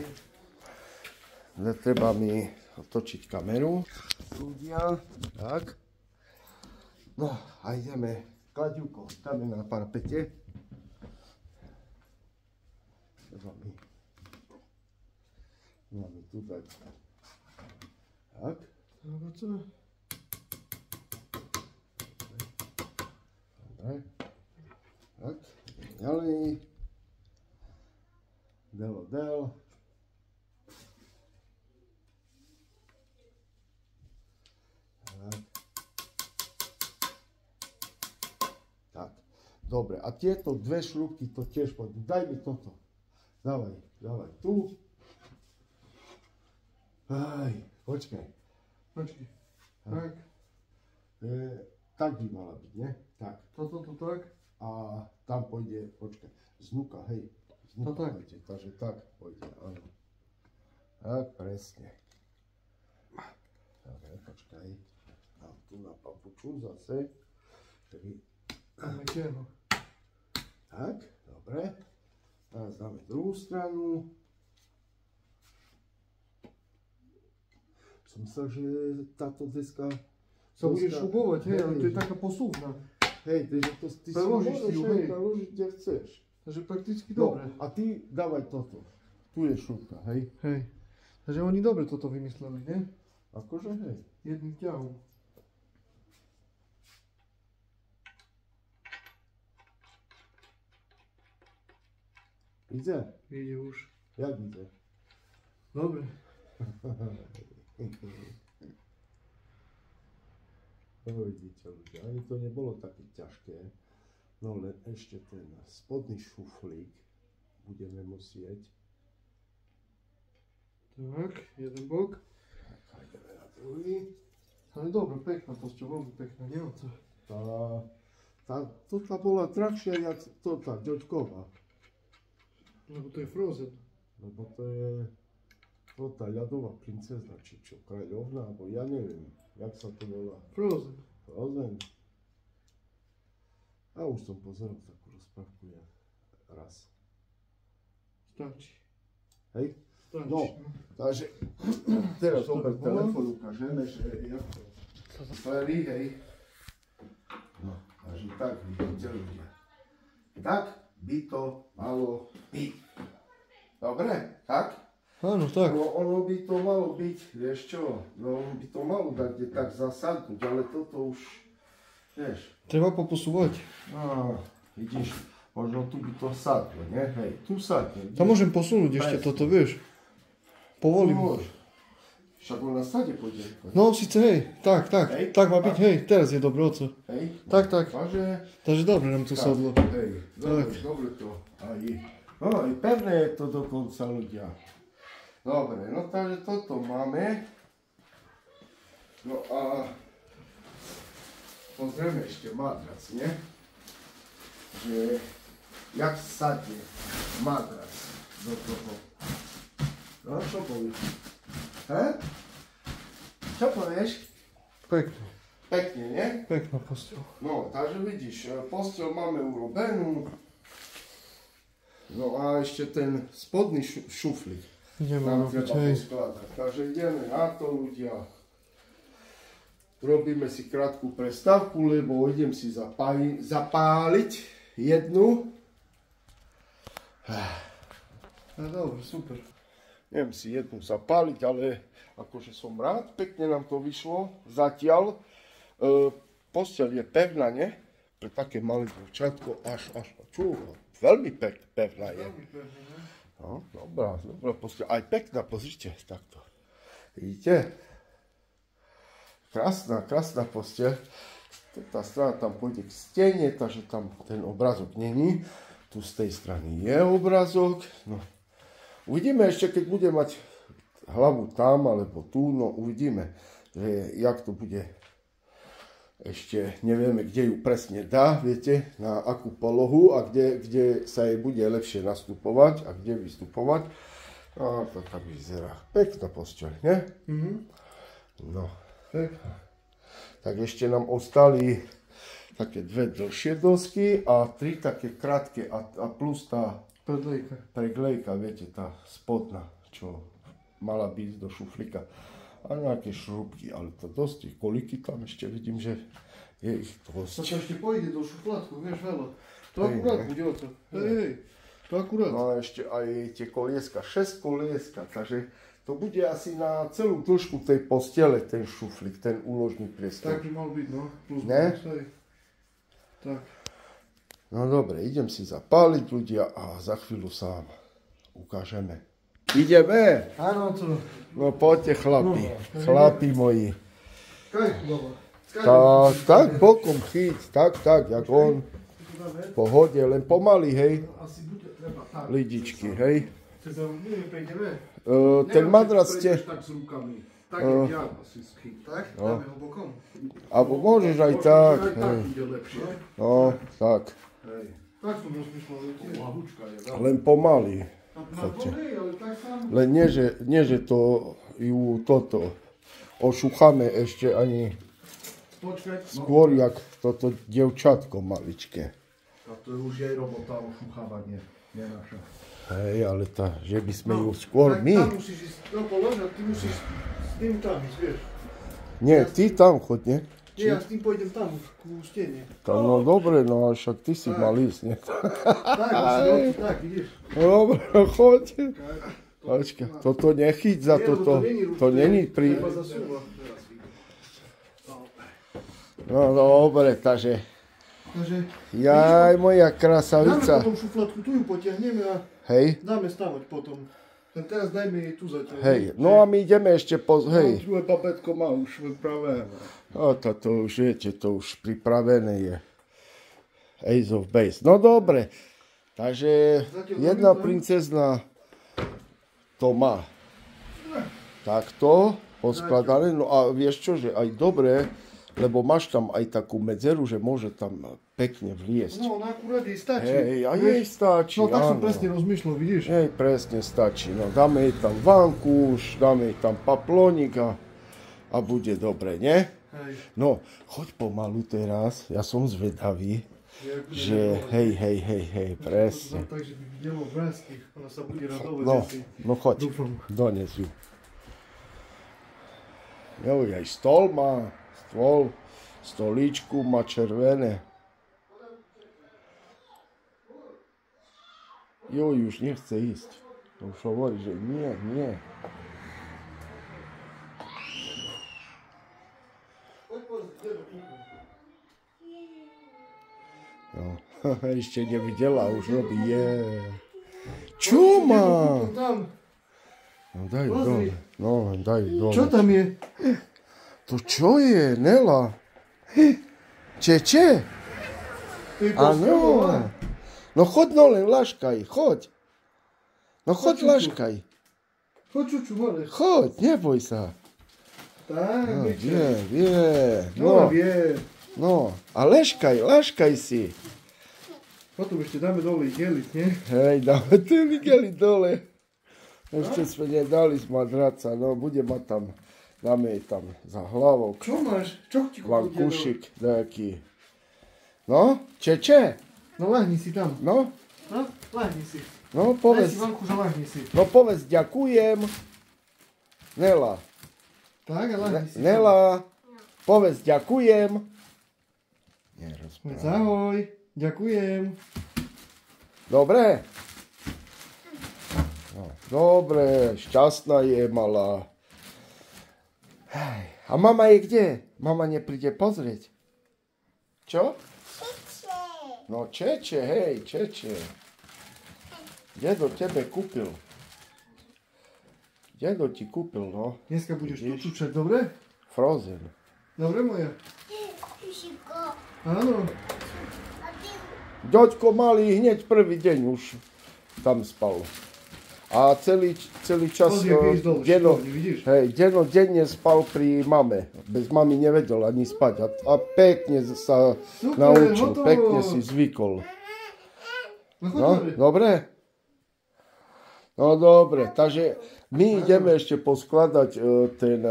Treba mi otočiť kameru. Ľudia. Tak. No a ideme. Kladivko dáme na parapete. Máme tu dať. Tak. No, co? Dobre. Tak. Ďalej. Del. Tak. Dobre, a tieto dve šľupky to tiež pôjdu. Daj mi toto. Dávaj tu. Aj, počkaj. Počkej. Tak. Tak by mala byť, ne? Tak. Toto tu tak. A tam pôjde, počkaj, znuka, hej. No tak. Pôjde, takže tak pôjde, áno. Tak, presne. Dobre, počkaj. Dám tu na papuču zase. Máme tieno. Tak, dobre. Teraz dáme druhú stranu. Som myslel, že táto deska Sa bude šrubovať, hej, ale to je taká posuvná. Hej, takže to ty si Preložíš si môžeš ju, hej, hej. preložiť, kde chceš. Takže prakticky No, dobre. a ty dávaj toto. Tu je šupka, hej. Hej. Takže oni dobre toto vymysleli, ne? Akože hej. Jedným ťahom. Ide? Ide už. Jak ide? Dobre. Vidíte ľudia, ani to nebolo také ťažké. No len ešte ten spodný šuflík budeme musieť. Tak, jeden bok. Tak, a ideme na druhý. Ale dobre, pekná posťa, veľmi pekná, nie? Tota bola drahšia jak tá ďoďková. Lebo to je Frozen. Lebo to je tá ľadová princezna, či čo, kráľovná, alebo ja neviem, jak sa to volá. Frozen. Frozen. A už som pozeral takú rozprávku raz. Stačí. Hej? Stačí. No, takže teraz Čo to zober bolo? telefón, ukážeme, že jak to spraví, hej. No, takže tak vidíte ľudia. Tak by to malo byť. Dobre, tak? Áno, tak. No, ono by to malo byť, vieš čo, no by to malo dať kde tak zasadnúť, ale toto už, vieš. Treba poposúvať. No, vidíš, možno tu by to sadlo, nie? Hej, tu sadne. To môžem posunúť ešte Presne. toto, vieš. Povolím. Môž. Však on na stade pôjde. No, síce hej, tak, Hej. tak má byť, hej, teraz je dobre, oco. Hej. Tak. Takže, Takže dobre nám tu tak, sadlo. hej, dobre to. Aj, no, aj pevné je to dokonca, ľudia. Dobre, no takže toto máme. No a pozrieme ešte madrac, nie? Že jak sadne matras do toho. No, čo povieš? He? Čo povieš? Pekne. Pekne, nie? Pekná posteľ. No, takže vidíš, posteľ máme urobenú. No a ešte ten spodný šuflík Ideme nám robiť, treba hej. poskladať. Takže ideme na to, ľudia. Robíme si krátku prestávku, lebo idem si zapáliť jednu. No dobre, super. Neviem si jednu zapáliť, ale akože som rád, pekne nám to vyšlo. Zatiaľ posteľ je pevná, nie? Pre také malé devčatko až čúho. Veľmi pevná je. Veľmi pekne, ne? No, dobrá posteľ. Aj pekná, pozrite, takto. Vidíte? Krásna posteľ. Tá strana tam pôjde k stene, takže tam ten obrazok není. Tu z tej strany je obrazok. No. Uvidíme ešte, keď bude mať hlavu tam alebo tu, no uvidíme, že jak to bude. Ešte nevieme, kde ju presne dá, viete, na akú polohu a kde sa jej bude lepšie nastupovať a kde vystupovať. A to tak vyzerá. Pekná posteľ, nie? No. Pekná. Tak ešte nám ostali také dve dlhšie dosky a tri také krátke a plus tá preglejka, viete, tá spodná, čo mala byť do šuflíka. A nejaké šrubky, ale to dosť, koliky tam ešte vidím, že je ich dosť. To sa ešte pôjde do šuflátku, vieš, veľa. To akurát bude o to. Hej, to akurát. No a ešte aj tie kolieska, 6 kolieska, takže to bude asi na celú dĺžku tej postele, ten šuflík, ten úložný priestor. Tak by mal byť, no. Plus Ne? minus, hej. Tak. No dobre, idem si zapáliť ľudia a za chvíľu sa vám ukážeme. Ideme? Áno, to. No poďte chlapi, No. chlapi moji. Kaj, baba. Tak bokom chyť, tak, jak on. V pohode, len pomaly, hej, Asi bude treba tak. lidičky, hej. Teda my prejdeme. Ten madrac ste, Tak s rukami. Tak jak ja asi schyt. Tak, dáme ho bokom. alebo môžeš aj tak, Aj tak hej. bude lepšie. No, tak, Hej. Tak som rozmýšľal, viete. Lahučka je veľmi. len pomaly. Na hej, ale tak sám. Len nie, že to ju toto ošúchame ešte ani Počkaj. skôr, jak toto dievčatko maličké. A to je už jej robota ošuchávanie, nie naša. Hej, ale že by sme ju skôr Tak my. tam musíš ísť, no položať, ty musíš s tým tam ísť, vieš. Nie, ty tam choď, nie? Nie, ja s tým pôjdem tam už, ku stene. No dobre, no a však ty si mal ísť, nie? Tak, vidíš. No dobre, choď. Počka, toto nechyť za toto, to není pri... Treba zasúvať. No dobre, takže, Takže, jaj moja dáme krasavica. potom šuflátku, tu ju potiahneme a Hej, dáme stavať potom. Ten teraz dajme jej tu zatiaľ. hej, no a my ideme ešte hej. Druhé babetko má už pripravené. No to už viete, to už pripravené je. Ace of Base. No dobre, takže jedna princezna to má takto poskladané, no a vieš čo, že aj dobre, lebo máš tam aj takú medzeru, že môže tam pekne vliesť. No, akurát jej stačí. Hej, a jej stačí, No, tak som áno. presne rozmýšľal, vidíš. Hej, presne stačí. No, dáme jej tam vankúš, dáme jej tam paplónik a bude dobre, nie? Hej. No, choď pomalu teraz, ja som zvedavý, že hej, presne. Takže by videlo vrásky, ona sa bude radovať. No, asi. no choď, Dúfam. dones ju. Jo, aj stôl má, stolíčku má červené. Jo, už nechce ísť. Už hovorí, že nie. No, ešte nevidela, už robí Čo má? Tam, No daj ju dole. No, daj ju dole. čo tam je? To čo je, Nela? Čeče? To je Áno. No choď no len, laškaj, choď. No choď, Čuču. laškaj. Choď, čuču, mole. Choď, neboj sa. Tak, No, viete. vie. No, No, vie. no. A laškaj si. Potom ešte dáme dole igelit, nie? Hej, dáme ten igelit dole. Ešte sme nedali z madraca, no bude mať tam, dáme jej tam za hlavou. Čo máš? Čo ti Vankúšik nejaký. No, čeče? No lahni si tam. No, No, lahni si. no Daj povedz, si vanku, že lahni si. no povedz ďakujem. Nela, Tak a lahni si. Nela, povedz ďakujem. Povedz ahoj. Ďakujem. Dobre? No, dobre, šťastná je malá. Hej, a mama je kde? Mama nepríde pozrieť. Čo? No Čeče, hej, Čeče. Dedo tebe kúpil. Dedo ti kúpil, no. Dneska budeš tu Vidíš? čučať, dobre? Frozen. Dobre moja? Áno. Ďoďko malý hneď prvý deň už tam spal. A celý čas Pozri, jak ideš dole, Deno, šikovne, vidíš? hej, Deno denne spal pri mame. Bez mamy nevedel ani spať. A pekne sa Super, naučil, hotovo. pekne si zvykol. No, No, dobre? No dobre, takže my ideme ešte poskladať ten,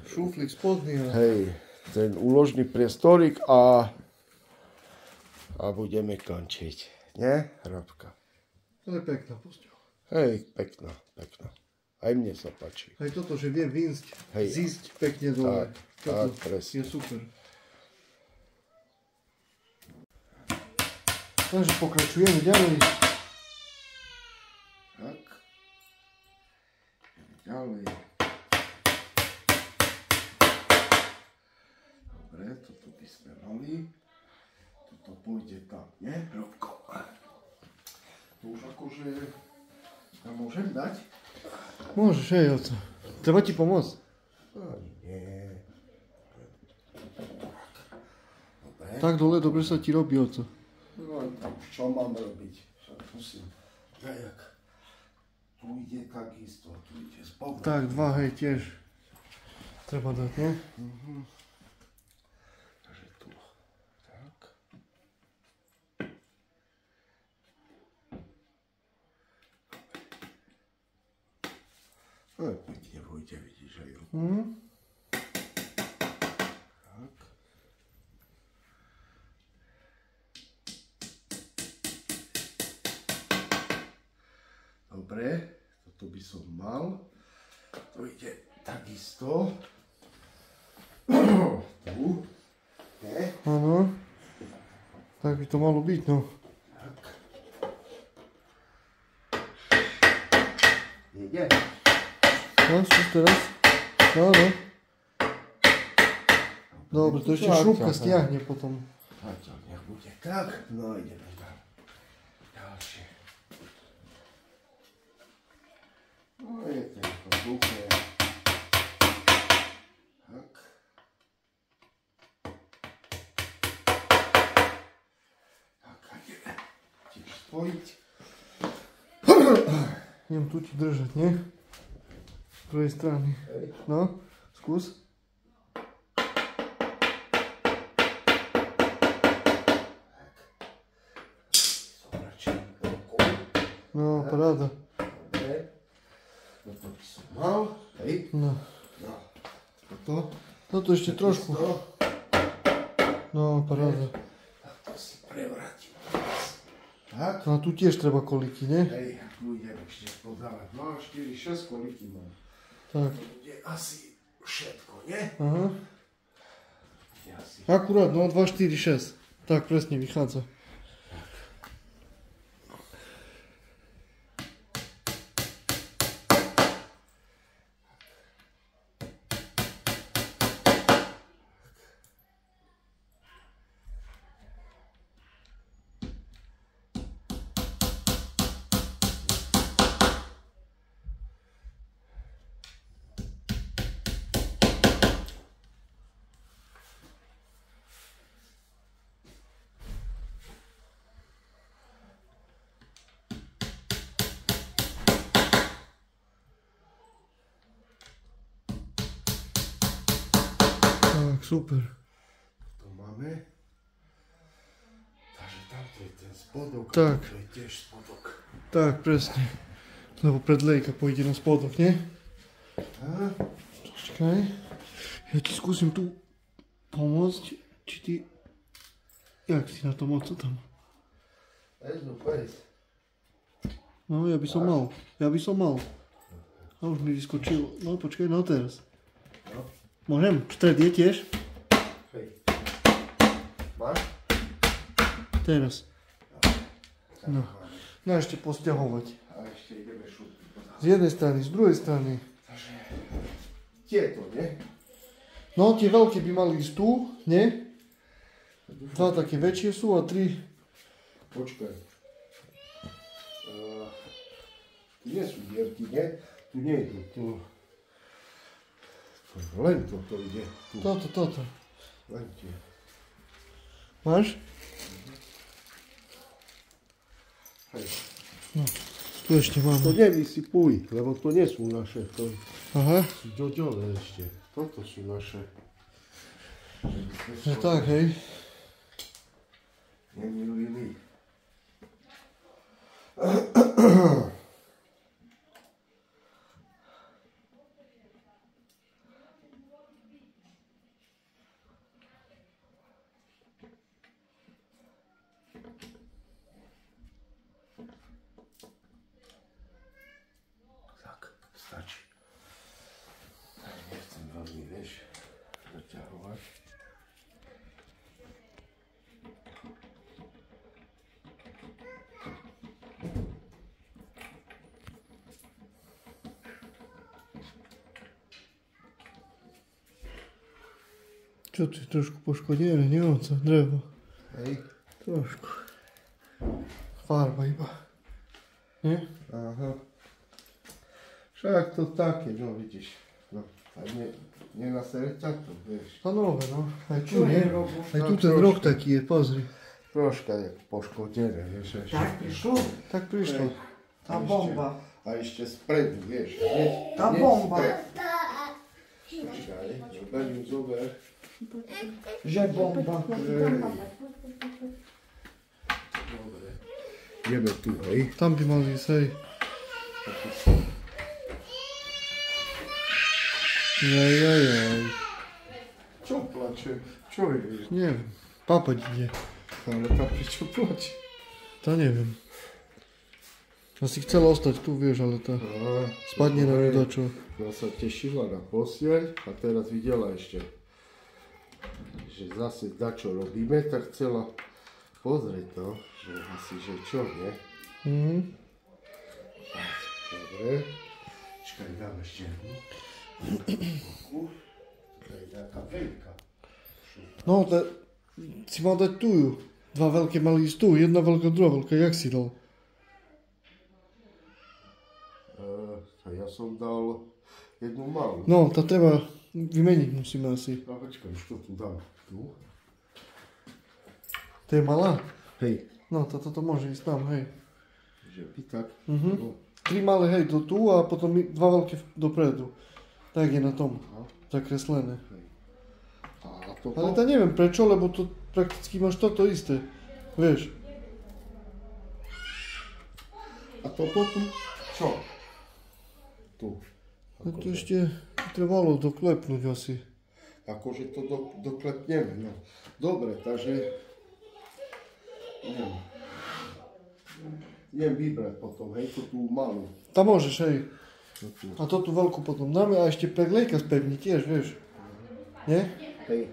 Šuflík spodný. hej, ten úložný priestorik a budeme končiť. Nie, Robka? To je pekná posťa. Hej, pekná, pekná. Aj mne sa páči. Aj toto, že viem vynsť, Hej. zísť pekne dole. Tak, Toto presne. je super. Takže pokračujeme ďalej. Tak. Ďalej. Dobre, toto by sme mali. Toto pôjde tam, nie, Robko? To už akože... Ja môžem dať? Môžeš, hej, oco. Treba ti pomôcť. Ani nie. Dobre. Tak dole dobre sa ti robí, oco. No, tak čo mám robiť? Však musím. Jak? Tu ide takisto, tu ide z boku. Tak, dva, hej, tiež. Treba dať, nie? Takže tu. Tak. No, pekne vojde, vidíš aj. Tak. Dobre, toto by som mal. To ide takisto. Tu. Nie? Áno. Tak by to malo byť, no. Ide. No, skús teraz. Áno. Dobre, to ešte šrúbka stiahne potom. Zatiaľ nech bude tak. No ideme tam. Ďalšie. No je tento duché. Tak. Tak a ideme tiež spojiť. Idem tu ti držať, nie? Z druhej strany. No, skús. No, paráda. Toto by som mal. Hej. No, No. Toto. toto ešte trošku. No, paráda. Tak to si prevrátim. Tak. No a tu tiež treba koliky, nie? Hej, tu idem ešte podávať. 2, 4, 6 koliky mám. Tak, To bude asi všetko, nie? aha. Bude asi. Akurát, no 2, 4, 6. Tak presne vychádza. Tak, super. To máme. Takže tamto je ten spodok, Tak. to je tiež spodok. Tak, presne. Lebo predlejka pôjde na spodok, nie? Počkaj. Ja ti skúsim tu pomôcť, či ty... Jak si na to moc, co tam? No, ja by som mal. A už mi vyskočilo. No, počkaj, no teraz. Môžem? Stred je tiež? Hej. Máš? Teraz. No. No ešte posťahovať. A ešte ideme šupiť. Z jednej strany, z druhej strany. Tieto, nie? No, tie veľké by mali ísť tu, nie? Dva také väčšie sú a tri... Počkaj. Tu nie sú dierky, nie? Tu nie je tu. Len toto ide. Tu. Toto. Len tie. Máš? Hej. No, tu ešte To máme. nevysypuj, lebo to nie sú naše. To Aha, sú ďoďole ešte. Toto sú naše. je tak, hej. Nemilili. Tak, stačí. Nechcem veľmi, vieš, zaťahovať. Čo tu je trošku poškodené, nie oco? Drevo. Hej. Trošku. Farba iba. Nie? Aha. Však to také, no vidíš. No, a nie na ťa to, vieš. No nové, no. Aj tu, nie? Aj tu ten roh taký je, pozri. Troška je poškodené, vieš. Ešte. Tak prišlo? Tak prišlo. Tá bomba. A ešte spredu, vieš. Tá bomba. Počkaj, zoberiem, zober. Že bomba. Dobre. Ideme tu, hej. Tam by mali ísť, hej. Jaj. Čo plače? Čo je? Neviem. Papať ide. Ale tá prečo plače? To neviem. Asi chcela ostať tu, vieš, ale tá spadne na nedačo. Ja sa tešila na postieľ a teraz videla ešte, že zase dačo robíme, tak chcela pozrieť to, že asi, že čo, nie? Dobre. Čakaj, dám ešte jednu. To je nejaká veľká. No, si mal dať tu. Dva veľké mali ísť tu, jedna veľká, druhá veľká. Jak si dal? Ja som dal jednu malú. No, tá treba vymeniť musíme asi. A počkaj, už to tu dám. Tu? To je malá? Hej. No, toto môže ísť tam, hej. Že by tak. No. Tri malé, hej, do tu a potom dva veľké dopredu. Tak je na tom. Zakreslené. A toto? Ale to neviem prečo, lebo to prakticky máš toto isté. Vieš. A toto tu? Čo? Tu. No to ešte trebalo doklepnúť asi. Akože to doklepneme, no. Dobre, takže... Idem vybrať potom, hej, to tú malú. Tam môžeš, hej. To tu. A to tú veľkú potom dáme a ešte predlejka spevní tiež, vieš. Nie? Hej.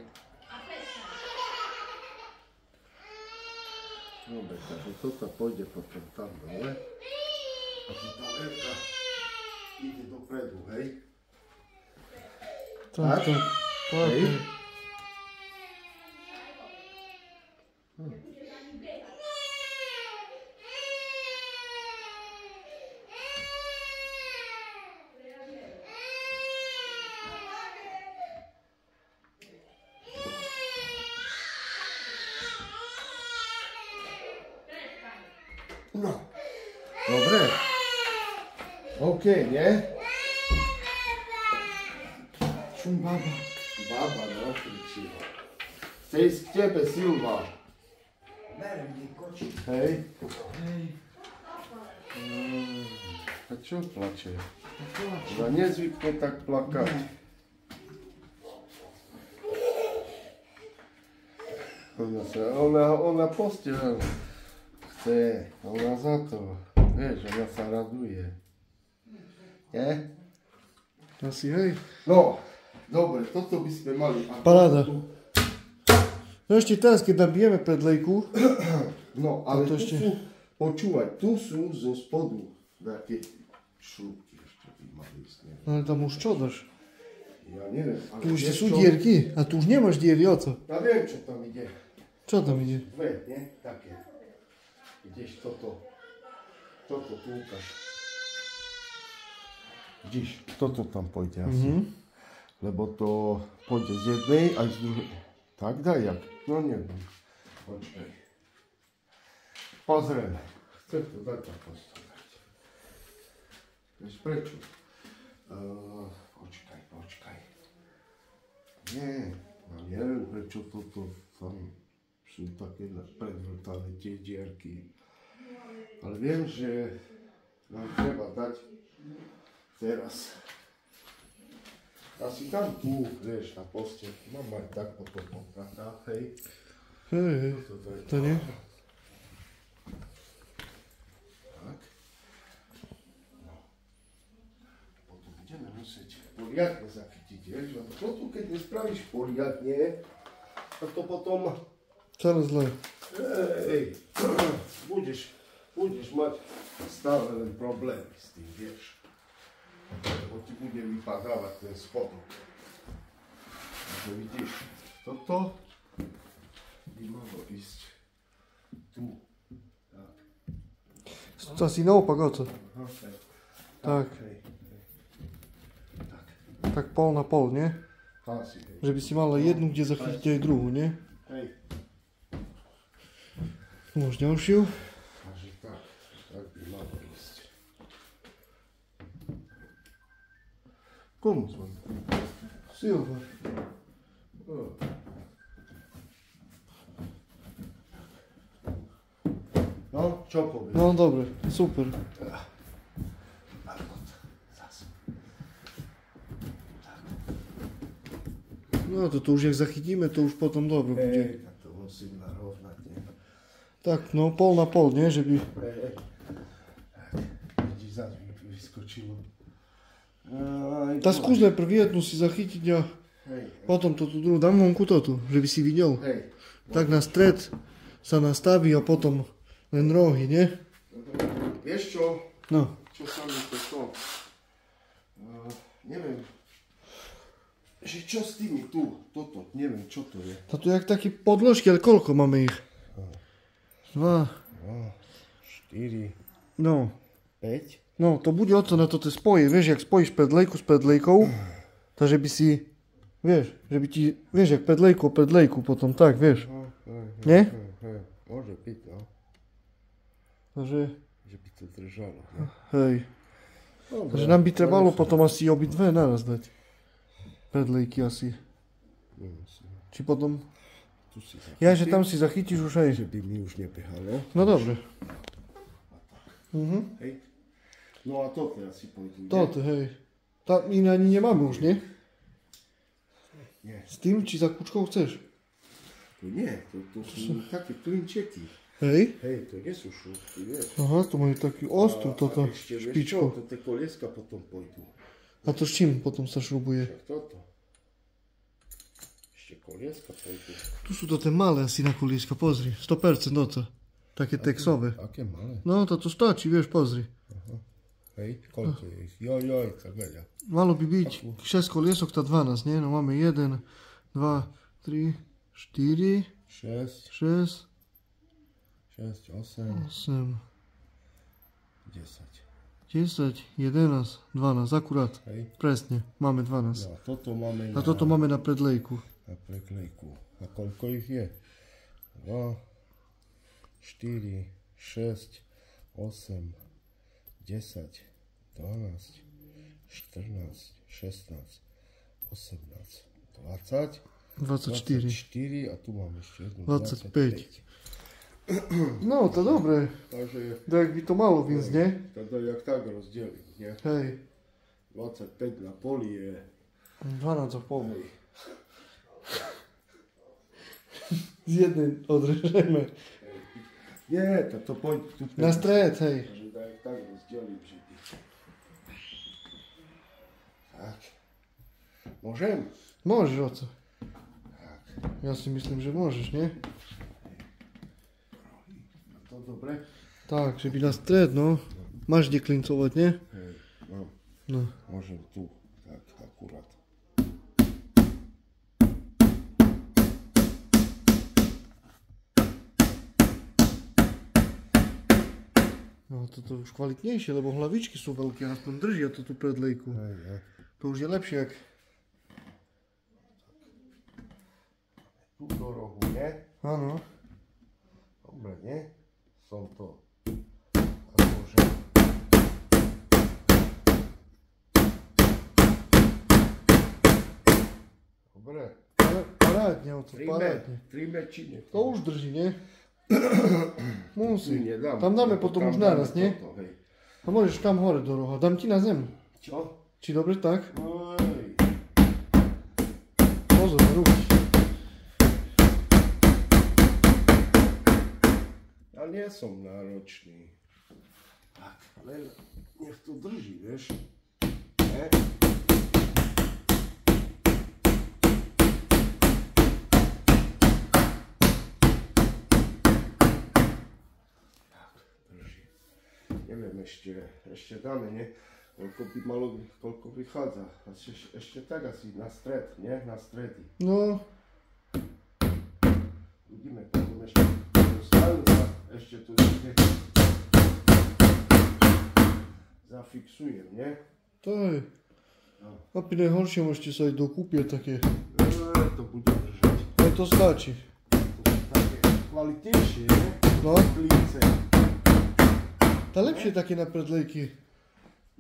Dobre, takže toto pôjde potom tam dole. A tá veľká ide dopredu, hej. Tak. Hej. No. Dobre. OK, nie? Šum baba. Baba, no, kričí. Chce ísť k tebe, Silva. Ber Hej. Hej. A čo plače? Ona nezvykne tak plakať. Ona posteľ chce, ona za to, vieš, ona sa raduje. Nie? Asi hej. No, dobre, toto by sme mali. Paráda. No ešte teraz, keď nabijeme predlejku. No, ale to tu ešte... sú, počúvaj, tu sú zo spodu také šrúbky ešte by mali ísť. Ale tam už čo dáš? Ja neviem. Ale Tu už vieš sú čo? dierky. A tu už nemáš diery, o co? Ja viem, čo tam ide. Čo tam ide? Dve, nie? Také. Ideš toto. Toto tu ukáž. Vidíš, toto tam pôjde asi. Lebo to pôjde z jednej aj z druhej. Tak daj jak? No neviem. Počkaj. Pozriem. Chcem to dať tak postavať. Vieš prečo? Počkaj. Nie, no neviem prečo toto tam sú také predvrtané tie dierky. Ale viem, že nám treba dať teraz. Asi tam tu, vieš, na posteľ. Mám aj tak potom taká, hej. Hej, to nie? Tak. No. Potom budeme musieť poriadne zachytiť, vieš, lebo toto keď nespravíš poriadne, tak to potom, Celé zle. hej, budeš mať stále len problémy s tým, vieš. Lebo ti bude vypadávať ten spodok. Takže vidíš, toto by malo ísť tu. Tak. To asi naopak, o co? Okay. Tak. Hej. Tak pol na pol, nie? Asi, hej. Že by si mala jednu, kde zachytiť aj druhú, nie? Hej. Máš ďalšiu? Takže tak by malo ísť. Komu zvon? Silva. No, čo povieš? No dobre, super. Zas. No to už jak zachytíme, to už potom dobre bude. Hej, tak to musím narovnať, nie? Tak, no pol na pol, nie? Že by... Hej. Vidíš, zás vyskočilo. Tá skús najprv jednu si zachytiť a Hej. potom tú druhú. Dám vonku toto, že by si videl. Hej. Tak na stred sa nastaví a potom len rohy, nie? Vieš čo? No. Čo sa mi to? Neviem. Že čo s tými tu? Toto, neviem, čo to je. Toto je jak také podložky, ale koľko máme ich? 2. 4, No. 5. No, to bude o co na toto spojí. Vieš, jak spojíš pedlejku s pedlejkou, takže by si, vieš, že by ti, vieš, jak pedlejku potom tak, vieš. Nie? Môže byť, no. Takže, Že by to držalo. No. hej. Dobre, Takže nám by trebalo potom asi obidve naraz dať. Pedlejky asi. nemusím. Či potom, Tu si zachytím, ja, že tam si zachytíš už aj. že by mi už nebehalo. No dobre. Hej. No a toto asi pôjdu, nie? Toto, hej. Tam iné ani nemáme už, nie? Nie. S tým, či za kúčkou chceš? To nie, to sú také klinčeky. Hej. Hej, to nie sú šrúbky, vieš. Aha, to majú taký ostru, toto ešte, vieš čo, špičko. to tie kolieska potom pôjdu. A to s čím potom sa šrubuje? Tak toto. Ešte kolieska pôjdu. Tu sú to tie malé asi na kolieska, pozri. 100% oco. Také texové. Aké malé? No, toto stačí, vieš, pozri. Hej, koľko je ich? Joj, tak veľa. Malo by byť 6 koliesok, tá 12, nie? No máme 1, 2, 3, 4, 6, 6, 8, 8, 10. 10, 11, 12, akurát. Hej. Presne, máme 12. No a toto máme A toto máme na predlejku. na preklejku. A koľko ich je? 2, 4, 6, 8, 10, 12, 14, 16, 18, 20, 24. 24 a tu mám ešte jednu 25. No, to dobre. Takže Tak by to malo výsť, nie? teda jak tak rozdeliť, nie? Hej. 25 na poli je... 12,5. Z jednej odrežeme. Nie, to pôjde tu. Na stred, hej. Takže tak rozdelím, že ty. Tak. Môžem? Môžeš, oco. Tak. Ja si myslím, že môžeš, nie? To dobre? Tak, že by na stred, no. Máš kde klincovať, nie? Hej, mám. No. Môžem tu. Tak, akurát. No, toto už kvalitnejšie, lebo hlavičky sú veľké, aspoň držia to tú predlejku. Hej, hej. To už je lepšie, jak... Tu do rohu, nie? Áno. Dobre, nie? Som to akože... Dobre. Parádne, oco, parádne. Tríme či nie? To už drží, nie? Musí. Tu nedám. Tam dáme potom už naraz, nie? Toto, hej. A môžeš tam hore do roha. Dám ti na zem. Čo? Či dobre tak? Oj. Pozor, na ruky. Ja nie som náročný. Tak, len nech to drží, vieš? Ne? Tak, drží. Neviem, ešte dáme, nie? Koľko by malo, koľko vychádza. Ešte tak asi na stred, nie? Na stredy. No, Vidíme, potom ešte stále ešte tu zafixujem, nie? to je. A pri najhoršie môžete sa aj dokúpiť také. To bude držať. Aj to stačí. Také kvalitnejšie, nie? No. Klince. Tá lepšie také na predlejky.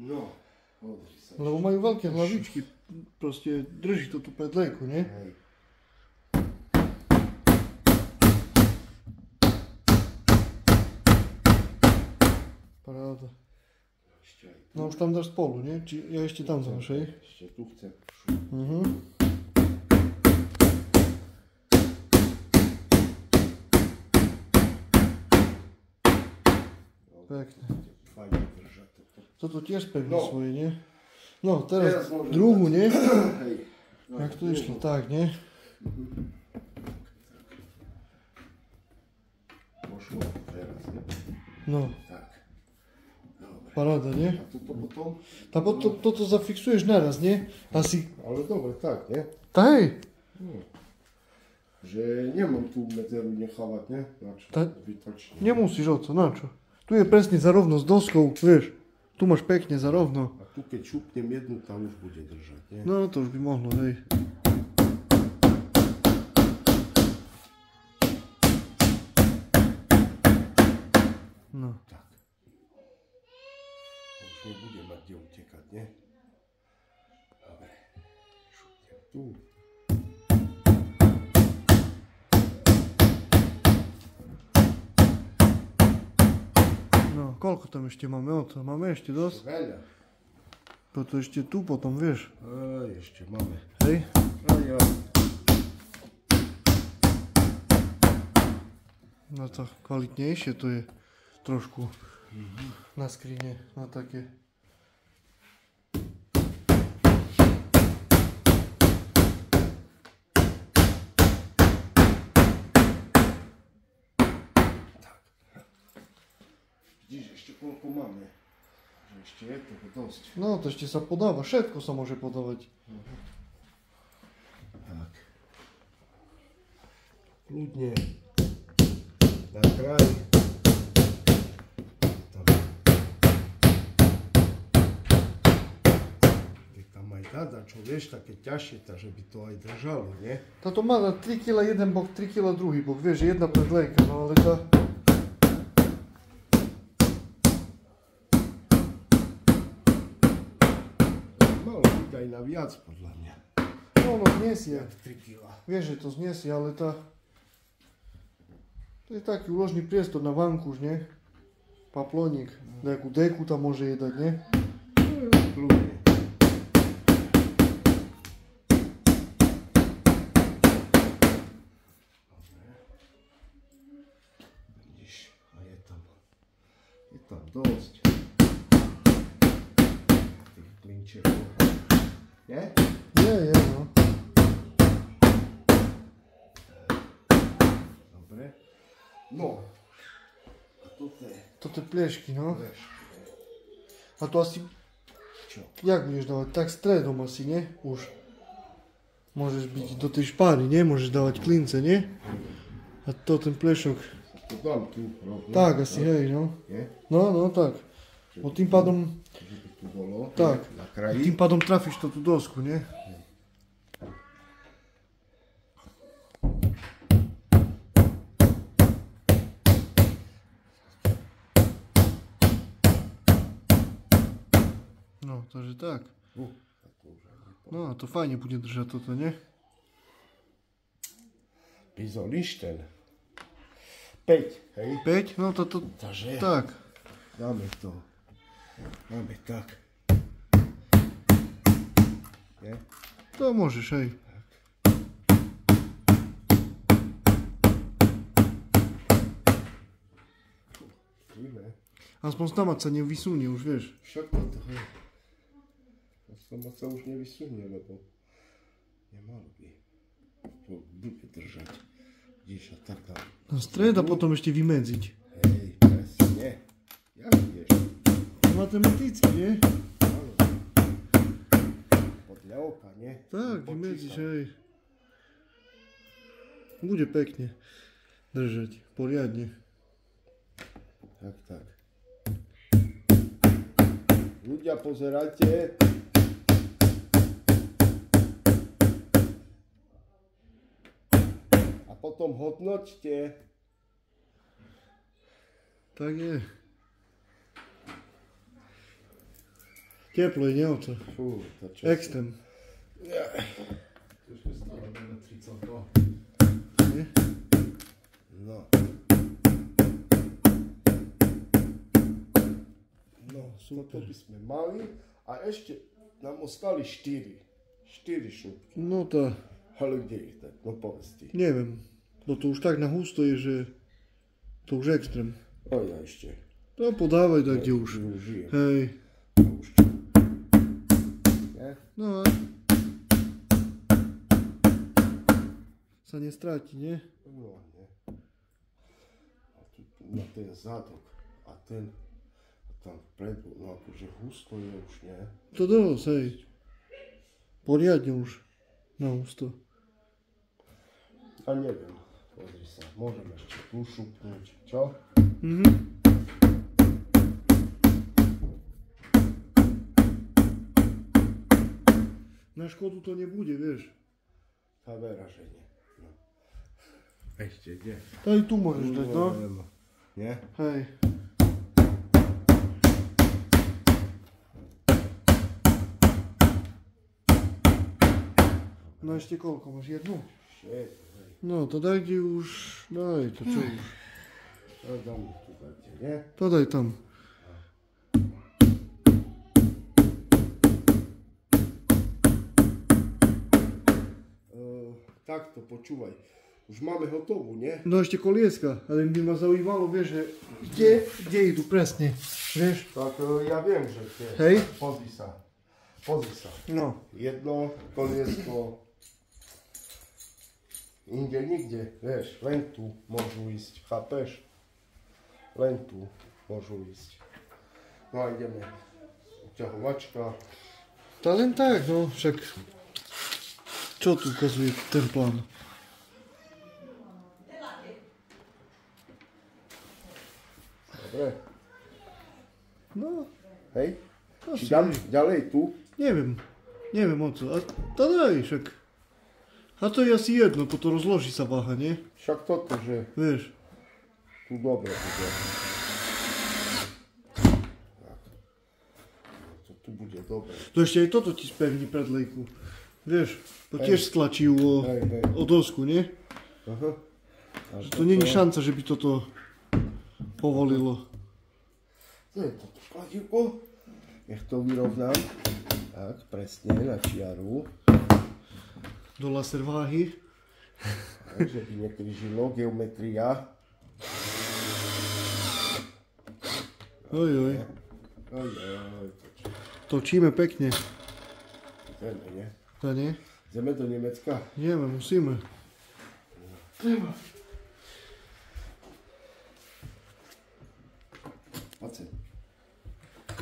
No, hodri sa. Lebo majú veľké hlavičky. Proste drží to tú predlejku, nie? Hej. Paráda. Ešte aj tu. No už tam dáš spolu, nie? Či ja ešte tam dáš, hej? Ešte tu chcem. Pekne. Fajne držať toto. Toto tiež pevne No. svoje, nie? No, teraz Teraz môžem druhú, dať. nie? Hej. No, Jak to išlo, tak, nie? Pošlo teraz, nie? No, Tak. Dobre. paráda, nie? A tuto potom? Tá potom toto zafixuješ naraz, nie? Asi, Ale dobre, tak, nie? tá hej, Že nemám tú medzeru nechávať, ne? Na čo? Tak. Vytočne. nemusíš o co, na čo? Tu je presne zarovno s doskou, vieš? Tu máš pekne zarovno. A tu keď šupnem jednu, tam už bude držať, nie? No, to už by mohlo, hej. No, Tak. A už nebude mať kde utekať, nie? Dobre. Šupnem tu. no, koľko tam ešte máme o to? Máme ešte dosť? Veľa. Toto ešte tu potom, vieš? Aj, ešte máme. Hej? Aj, aj. No to kvalitnejšie to je trošku na skrine, na také. Vidíš, ešte koľko máme. Že ešte je toho dosť. No to ešte sa podáva, všetko sa môže podávať. Tak. Kľudne. Na kraj. Tam. Je tam aj dada, čo vieš, také ťažšie, takže by to aj držalo, nie? Táto má na 3 kg jeden bok, 3 kg druhý bok, vieš, jedna predlejka, no ale tá... Malo byť aj na viac, podľa mňa. No, no zniesie, Jak 3 kg. vieš, že to zniesie, ale tá... To je taký úložný priestor na vankuš, nie? Paplónik. Nejakú deku tam môže jedať, nie? Kľudne. Vidíš, a je tam dosť. Tých klinčekov. Je? Je, no. Dobre. No. A Toto je pliešky, no. Pliešky. A to asi... Čo? Jak budeš dávať? Tak stredom asi, nie? Už. Môžeš byť do tej špáry, nie? Môžeš dávať klince, nie? A to ten pliešok. To dám tu rovno. Tak asi, hej, no. Je? No, tak. No tým pádom... Že by tu bolo. Tak. Na kraji. Tým pádom trafíš to tú dosku, nie? No, takže tak. Tak to už ani po- No a to fajne bude držať toto, nie? Pizolišten. 5, hej? 5? No toto... Takže Tak. dáme to. Dáme tak. Je? To môžeš, hej. Víme. Aspoň stamať sa nevysunie už, vieš. Však toto, hej. To sa už nevysunie, lebo nemalo by. To bude držať. Vidíš, a tak dám. Na stred a potom ešte vymedziť. Hej, presne. Jak vieš? Matematicky, nie? Áno. Podľa oka, nie? Tak, vymedzíš, hej. Bude pekne držať, poriadne. Tak. Ľudia, pozerajte. A potom hodnoťte. Tak je. Teplo je, nie oco? Fú, to čo Extrém. Ešte stále na 32. Nie? No. No, toto by sme mali. A ešte nám ostali 4. 4 šupky. No to, Ale kde ich dať? No povedz ty. neviem. No to už tak na husto je, že to už extrém. O ja ešte. To podávaj tak, kde už. Žijem. Hej. A už čo? Nie? No a... sa nestráti, nie? No, nie. A tu na ten zadok. A ten... A tam vpredu. No akože husto je už, nie? To dosť, hej. Poriadne už. Na husto. A neviem. Pozri sa. Môžeme ešte tu šupnúť. Čo? Mhm. Na škodu to nebude, vieš. Tá vera, že nie. No. Ešte kde? Tady tu môžeš dať, no. Nie? Hej. No ešte koľko? Máš jednu? Všetko, hej. No to daj kde už... Daj to, čo už? To dám tu dajte, nie? To daj tam. Takto, počúvaj. Už máme hotovú, nie? No ešte kolieska, ale by ma zaujímalo, vieš, že kde idú presne, vieš? Tak ja viem, že tie. Hej. Pozri sa. Pozri sa. No. Jedno koliesko. Inde nikde, vieš, len tu môžu ísť, chápeš? Len tu môžu ísť. No a ideme. Uťahovačka. To len tak, no, však... Čo tu ukazuje ten plán? Dobre. No, Hej? asi. Či dám ďalej tu? Neviem o co. A to daj, však. A to je asi jedno, toto rozloží sa váha, nie? Však toto, že Vieš. tu dobre bude. Tak. To tu bude dobre. To ešte aj toto ti spevní predlejku. Vieš, to tiež stlačí o Hej. dosku, nie? Aha. Že to není šanca, že by toto povolilo. To je toto kladivko. Nech to vyrovnám. Tak, presne, na čiaru. Do laser váhy. Takže by nekryžilo geometria. Ojoj. Ojoj. Točíme pekne. Zeme, nie? To nie? Zeme do Nemecka. Ideme, musíme. Treba. Poď sem.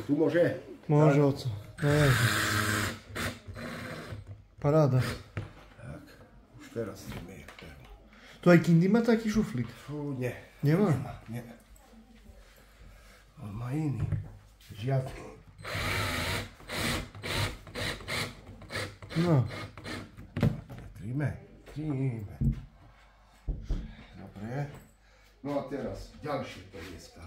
Tu môže? Môže, oco. Paráda. Tak, už teraz ideme. Tu aj Kindy má taký šuflík? Fú, nie. Nemá? Nie. On má iný. Žiadny. No. Tríme. Dobre. No a teraz ďalšie kolieska.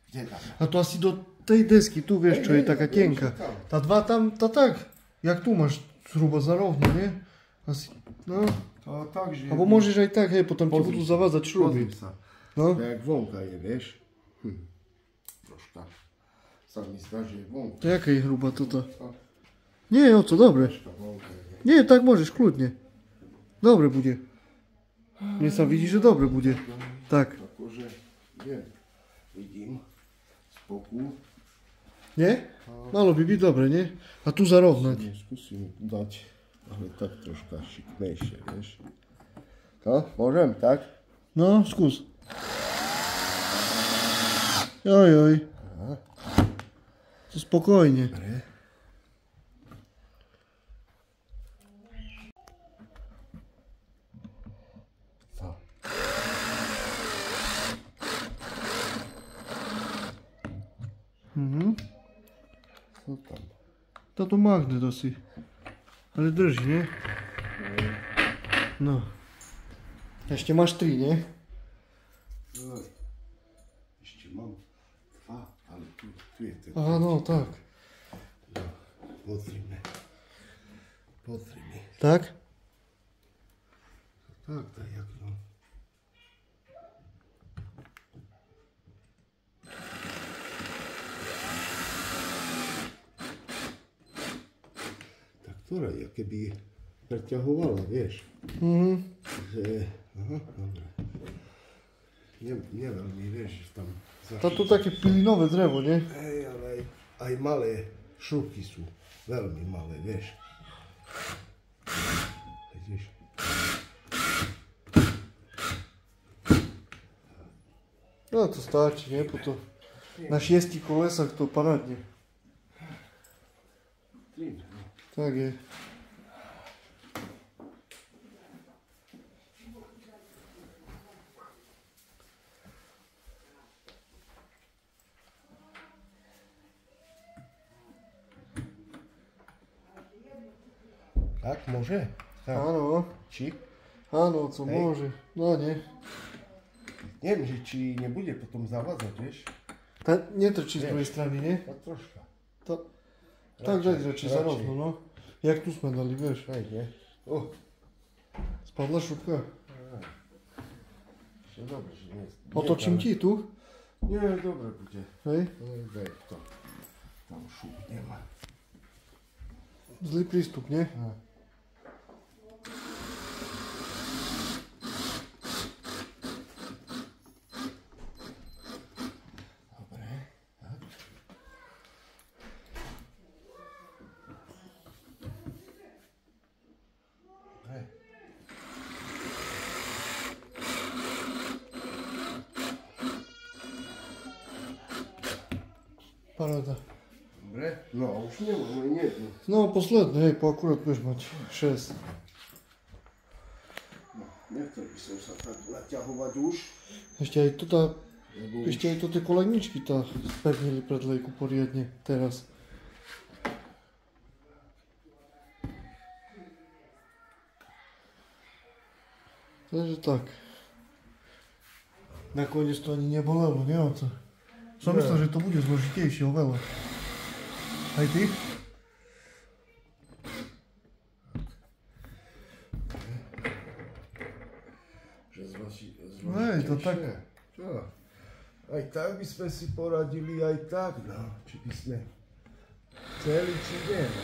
Kde tam? A to asi do tej desky, tu vieš, čo je taká tenká. Tá dva tam, tá tak, jak tu máš zhruba za rovno, nie? Asi, no. To tak, že... Alebo môžeš aj tak, hej, potom ti budú zavázať šruby. Pozri sa. No. Tak vonka je, vieš. Troška. Sa mi zdá, že je vonka. To jaká je hruba toto? Nie, oco, dobre. Troška vonka je. Nie, tak môžeš, kľudne. Dobre bude. Mne sa vidí, že dobre bude. Tak. Akože, vidím. Z boku. Nie? Malo by byť dobre, nie? A tu zarovnať. Skúsim dať, ale tak troška šikmejšie, vieš. No, môžem, tak? No, skús. Joj. To spokojne. Dobre. Co? Co tam? Táto magnet asi. Ale drží, nie? No. Ešte máš 3, nie? Oj. Ešte mám 2, ale tu je ten. Áno, tak. Pozrime. Tak? Tak, jak no. Tak ktorá je, keby preťahovala, vieš. Že, aha, dobre. Nie veľmi, vieš, tam Táto také pilinové drevo, nie? hej, ale aj malé šuky sú. Veľmi malé, vieš. Vidíš? No to stačí, nie? Potom na 6 kolesách to parádne. Tak je. Tak, môže? Tak. Áno, Či? áno, co môže. No nie. Neviem, že či nebude potom zavádzať, vieš? Tá netrčí z druhej strany, nie? Tak troška. Tak dať radšej za rovno, no. Jak tu sme dali, vieš? Hej, nie? Spadla šupka. Ešte dobre, že nie. Otočím ti tu. Nie, dobre bude. Hej. Daj to. Tam šup nemá. Zlý prístup, nie? Dobre, tak. Dobre. Paráda. Dobre, no a už nemám len jednu. No posledné, hej, po akurát budeš mať 6. No, nechcel by som sa tak naťahovať už. Ešte aj tu tá, Lebo ešte aj to tie kolejničky tá spevnili pred lejku poriadne teraz. Takže tak. Nakoniec to ani nebolelo, nie o to. Som myslel, že to bude zložitejšie oveľa. Aj ty? že to tak. Čo? Aj tak by sme si poradili, aj tak, no. Či by sme chceli, či nie, no.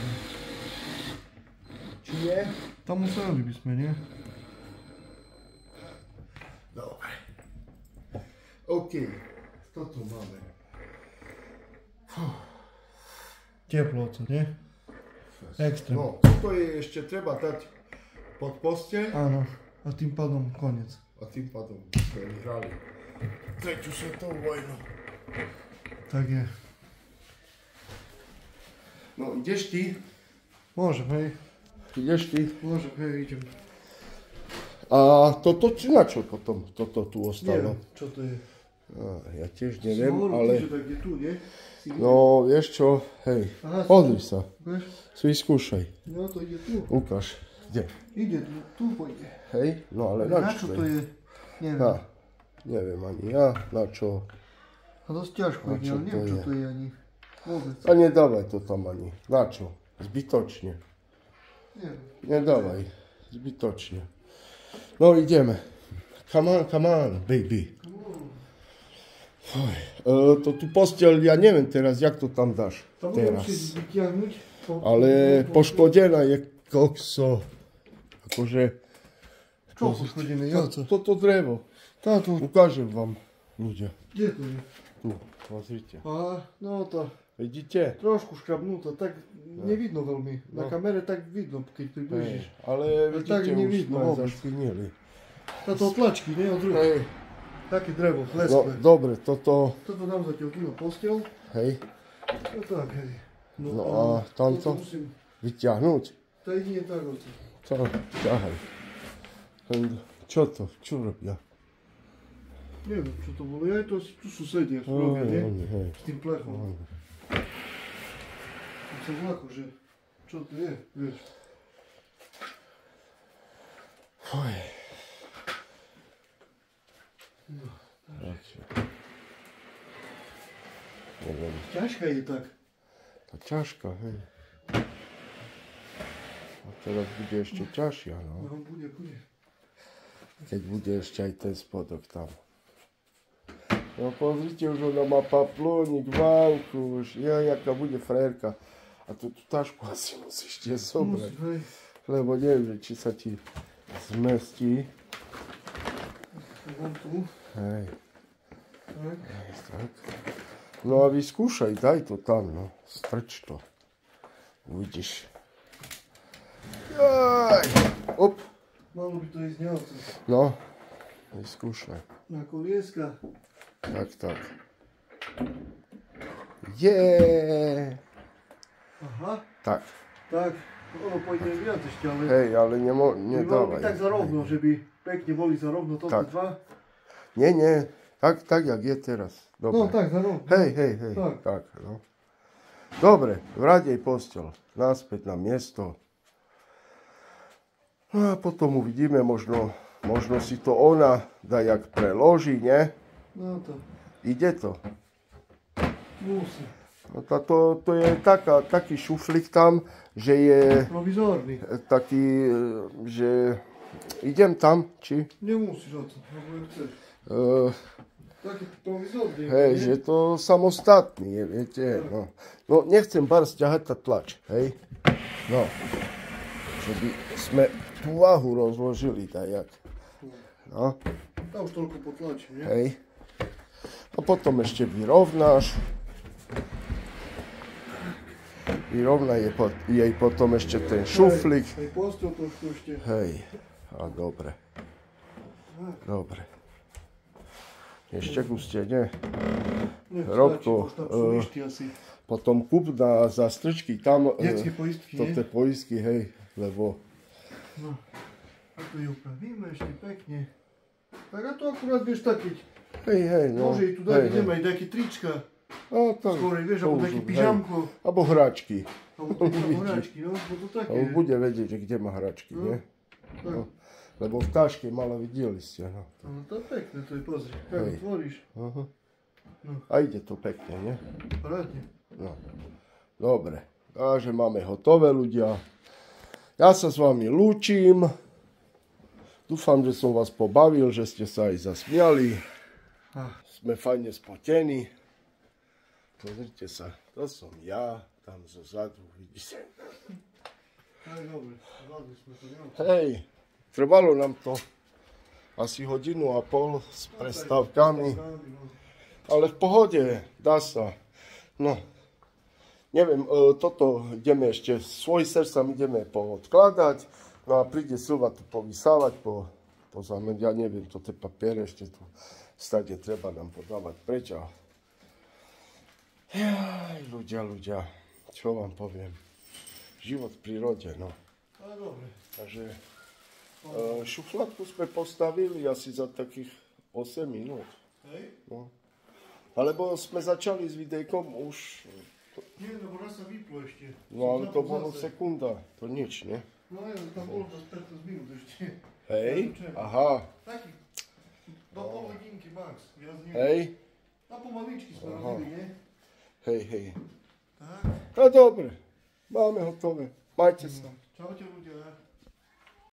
Či nie? Tam museli by sme, nie? Dobre. OK, toto máme. Teplo, co, nie? Extrém. No, toto je ešte treba dať pod posteľ Áno. A tým pádom koniec. a tým pádom sme vyhrali tretiu svetovú vojnu. Tak je. No, ideš ty? Môžem, hej. Ideš ty? Môžem, hej, idem. A toto, či na čo potom toto tu ostalo? Neviem, čo to je. Ja tiež neviem, ale... Že tak je tu, nie? No, vieš čo, hej, Aha, pozri sa, Vieš? si vyskúšaj, No to ide tu. ukáž, kde, Ide tu pôjde. hej, no ale Na na čo čo to je? Neviem. Ha, neviem ani ja, na čo, A dosť ťažko Na ide, čo ale neviem, to čo je? to je ani. Vôbec. a nedávaj to tam ani, na čo, zbytočne, Neviem. nedávaj, zbytočne, no ideme, come on, baby. To tu posteľ, ja neviem teraz, jak to tam dáš To budem teraz. musieť vytiahnuť. Ale poškodená je kokso. Akože... Čo poškodené? Ja co? Toto drevo. Táto. Ukážem vám, ľudia. Kde to je? Tu, pozrite. A, no to. Vidíte? Trošku škrabnúto, tak nevidno veľmi. Na No. kamere tak vidno, keď približíš. Ale tak vidíte, už nevidno sme vôbec. zašpinili. Táto tlačky, nie? Od druhej. Hej, Také drevo, no lesklé. dobre, toto, Toto dám zatiaľ tu na posteľ. hej, No tak, hej. No a tamto? toto musím, vyťahnuť. to jedine tak, oco. Co? Ťahaj. Čo to? Čo robia? Neviem, čo to bolo. Ja to tu susedia robia, nie? Hej. S tým plechom. Som vlako, že čo to je, vieš. Fuj. Neviem. Ťažká je tak. Tá ťažká, hej. A teraz bude ešte ťažšia, no. No, bude. Keď bude ešte aj ten spodok tam. No pozrite, už ona má paplónik, vánku, už jaká bude frérka. A tú tašku asi musíš tiež zobrať. Musím, hej. Lebo neviem, či sa ti zmestí. Mám tu. Hej, Tak. tak. No a vyskúšaj, daj to tam, no. Strč to. Uvidíš. Jaj! Op! Malo by to ísť neoco. No, vyskúšaj. Na kolieska. Tak. Je. Aha. Tak. Tak. Ono pôjde viac ešte, ale... Hej, ale by malo byť nedávaj. tak za rovno, že by pekne boli za rovno toto Tak. dva. Nie. Tak, jak je teraz. Dobre. No tak, za rovno. Hej. Tak. Tak, no. Dobre, vradej posteľ. Naspäť na miesto. No a potom uvidíme, možno si to ona dajak preloží, nie? No to. Ide to. Musí. No to je taký šuflík tam, že je Provizórny. taký, že idem tam, či? Nemusíš o to, lebo jak chceš. Taký provizórny. Hej, nie? že to samostatný je, viete, no. No nechcem bar stiahať tá tlač, hej? No, že by sme tú váhu rozložili tajak. No, Tam už toľko potlačím, nie? hej. A potom ešte vyrovnáš. Vyrovnaj jej potom ešte ten šuflík. Hej, posteľ trošku ešte. Hej, a dobre. Dobre. Ešte guste, nie? Nie, Robko, stačí, tam sú lišty asi. Potom kúp na zastrčky tam, Detské poistky, nie? toto poistky, hej, lebo No. A to ju upravíme ešte pekne. Tak a to akurát vieš taký. hej, no. Môže i tu dať, ideme aj taký trička. No, to, Skorej, vieš, to alebo už, taký hej. pyžamko. Alebo hračky. Alebo hráčky, no, to také. On bude vedieť, že kde má hračky, No. nie? Tak. No. Lebo v táške mala videli ste, no. No to je pekné, to je pozri. Hej. Tak otvoríš. Aha. No. A ide to pekne, nie? Parádne. No. Dobre. Takže máme hotové, ľudia. Ja sa s vami lúčim. Dúfam, že som vás pobavil, že ste sa aj zasmiali. Ah. Sme fajne spotení. Pozrite sa, to som ja, tam zo zadu, vidíte. Aj dobre, zvládli sme to, neviem. Hej, trvalo nám to asi 1,5 hodiny s prestávkami, ale v pohode, dá sa. No, neviem, toto ideme ešte, svoj srdcom ideme poodkladať, no a príde Silva tu povysávať, pozameniť, ja neviem, to tie papiere ešte tu stade treba nám podávať preč. Jaj, ľudia, čo vám poviem, život v prírode, no. Ale dobre. Takže šufladku sme postavili asi za takých 8 minút. Hej? No. Alebo sme začali s videjkom už, Nie, lebo raz sa vyplo ešte. no ale to Som bolo zase. sekunda, to nič, ne? No ja, tam bolo to 15 minút ešte. Hej, aha, Taký, do pol hodinky max, viac nie. hej, Na pomaličky sme Aha. robili, nie? hej. Tak. No dobre, máme hotové, majte sa. Čaute ľudia.